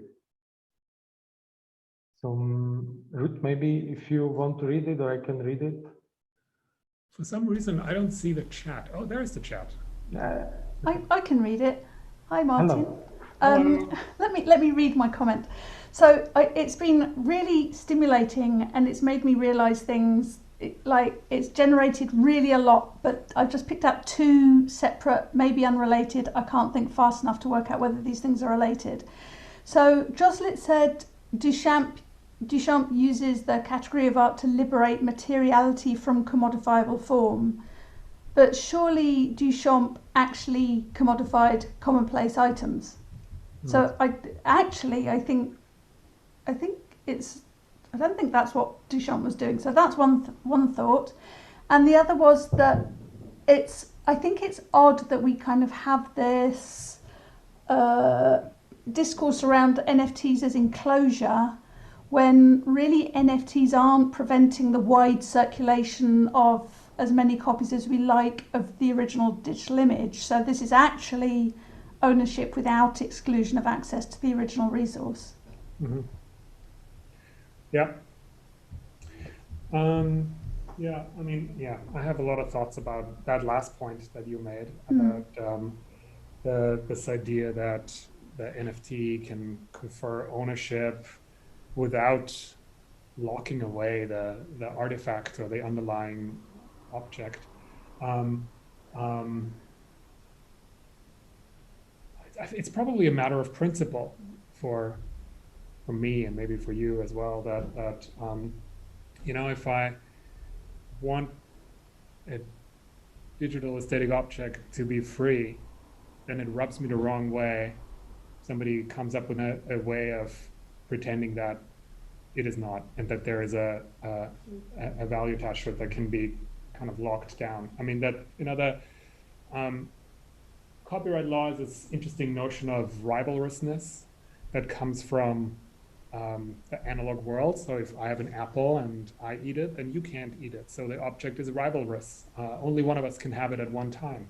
So Ruth, maybe if you want to read it, or I can read it.
For some reason, I don't see the chat. Oh, there's the chat.
I can read it. Hi, Martin.
Hello.
Let me read my comment. So it's been really stimulating, and it's made me realise things it's generated really a lot, but I've just picked up two separate, maybe unrelated. I can't think fast enough to work out whether these things are related. So Joslit said Duchamp uses the category of art to liberate materiality from commodifiable form, but surely Duchamp actually commodified commonplace items. So I don't think that's what Duchamp was doing. So that's one thought, and the other was that I think it's odd that we kind of have this discourse around NFTs as enclosure, when really NFTs aren't preventing the wide circulation of as many copies as we like of the original digital image. So this is actually ownership without exclusion of access to the original resource.
Mm-hmm. Yeah. I mean, I have a lot of thoughts about that last point that you made about this idea that the NFT can confer ownership without locking away the artifact or the underlying object. It's probably a matter of principle for me and maybe for you as well, that if I want a digital aesthetic object to be free, then it rubs me the wrong way. Somebody comes up with a way of pretending that it is not, and that there is a value attached to it that can be kind of locked down. I mean, that the copyright law is this interesting notion of rivalrousness that comes from the analog world. So if I have an apple and I eat it, then you can't eat it. So the object is rivalrous. Only one of us can have it at one time.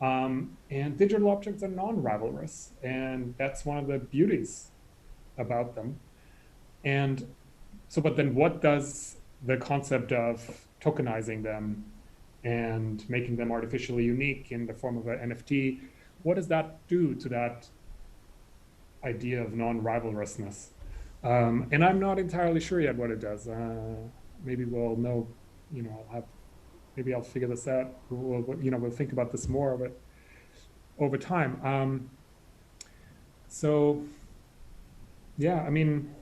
And digital objects are non-rivalrous, and that's one of the beauties about them. And so, but then what does the concept of tokenizing them and making them artificially unique in the form of an NFT, what does that do to that idea of non-rivalrousness? And I'm not entirely sure yet what it does. Maybe we'll know, maybe I'll figure this out. We'll think about this more, but over time. So, yeah, I mean,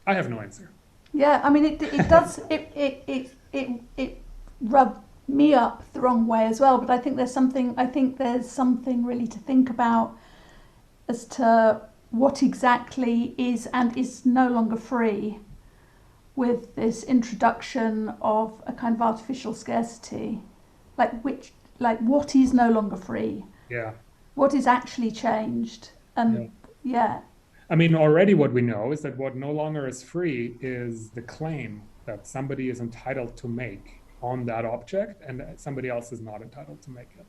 I have no answer.
Yeah, I mean, it does, it rubbed me up the wrong way as well, but I think there's something really to think about as to what exactly is and is no longer free with this introduction of a kind of artificial scarcity. What is no longer free?
Yeah.
What is actually changed? And yeah.
I mean, already what we know is that what no longer is free is the claim that somebody is entitled to make on that object, and that somebody else is not entitled to make it.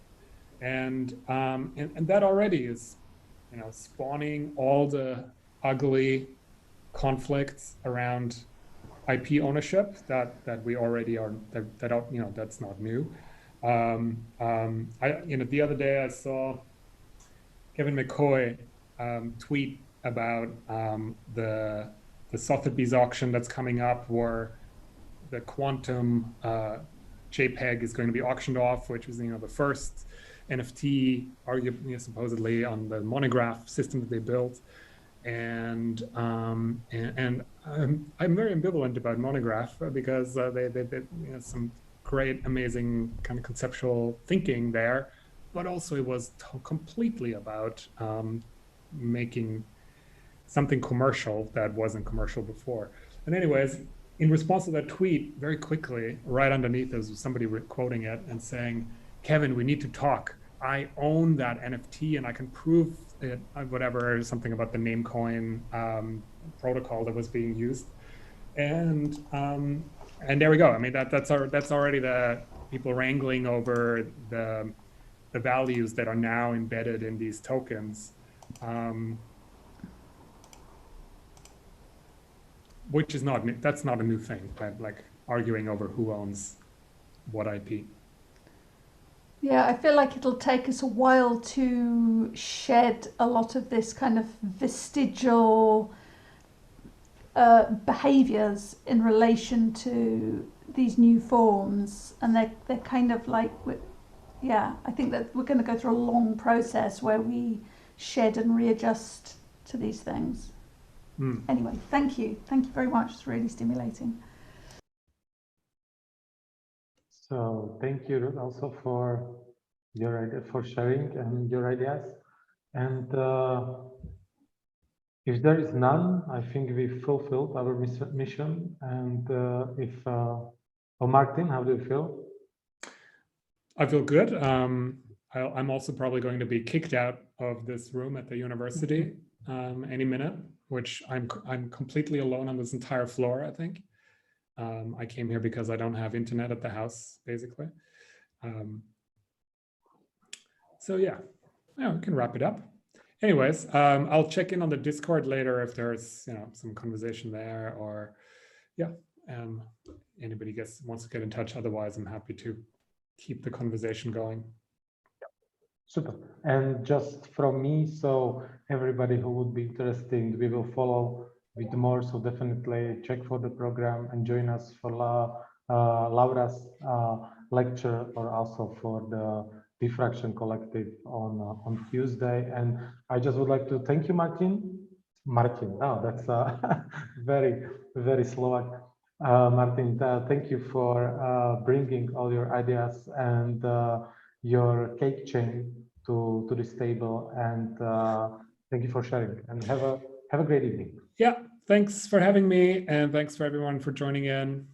And that already is, spawning all the ugly conflicts around IP ownership that we already are, that's not new. The other day I saw Kevin McCoy tweet about the Sotheby's auction that's coming up, where the quantum JPEG is going to be auctioned off, which was the first NFT, arguably, supposedly, on the monograph system that they built. And I'm very ambivalent about monograph, because they some great, amazing kind of conceptual thinking there, but also it was completely about making something commercial that wasn't commercial before. And anyways, in response to that tweet, very quickly, right underneath, there was somebody quoting it and saying, "Kevin, we need to talk. I own that NFT and I can prove it," whatever, something about the Namecoin protocol that was being used. And there we go. I mean, that's already the people wrangling over the values that are now embedded in these tokens. Which is that's not a new thing, but like arguing over who owns what IP.
Yeah, I feel like it'll take us a while to shed a lot of this kind of vestigial behaviours in relation to these new forms, and they're kind of like, yeah, I think that we're going to go through a long process where we shed and readjust to these things. Anyway, thank you very much. It's really stimulating.
So thank you, Ruth, also for your idea, for sharing and your ideas. And if there is none, I think we fulfilled our mission. And well, Martin, how do you feel?
I feel good. I'm also probably going to be kicked out of this room at the university any minute, which I'm completely alone on this entire floor, I think. I came here because I don't have internet at the house, basically. So yeah, we can wrap it up. Anyways, I'll check in on the Discord later if there's some conversation there, or anybody wants to get in touch. Otherwise, I'm happy to keep the conversation going.
Super. And just from me, so everybody who would be interested, we will follow with more. So definitely check for the program and join us for Laura's lecture, or also for the Diffraction Collective on Tuesday. And I just would like to thank you, Martin. Oh, that's very, very Slovak. Martin, thank you for bringing all your ideas and your cake chain to this table, and thank you for sharing, and have a great evening.
Yeah, thanks for having me, and thanks for everyone for joining in.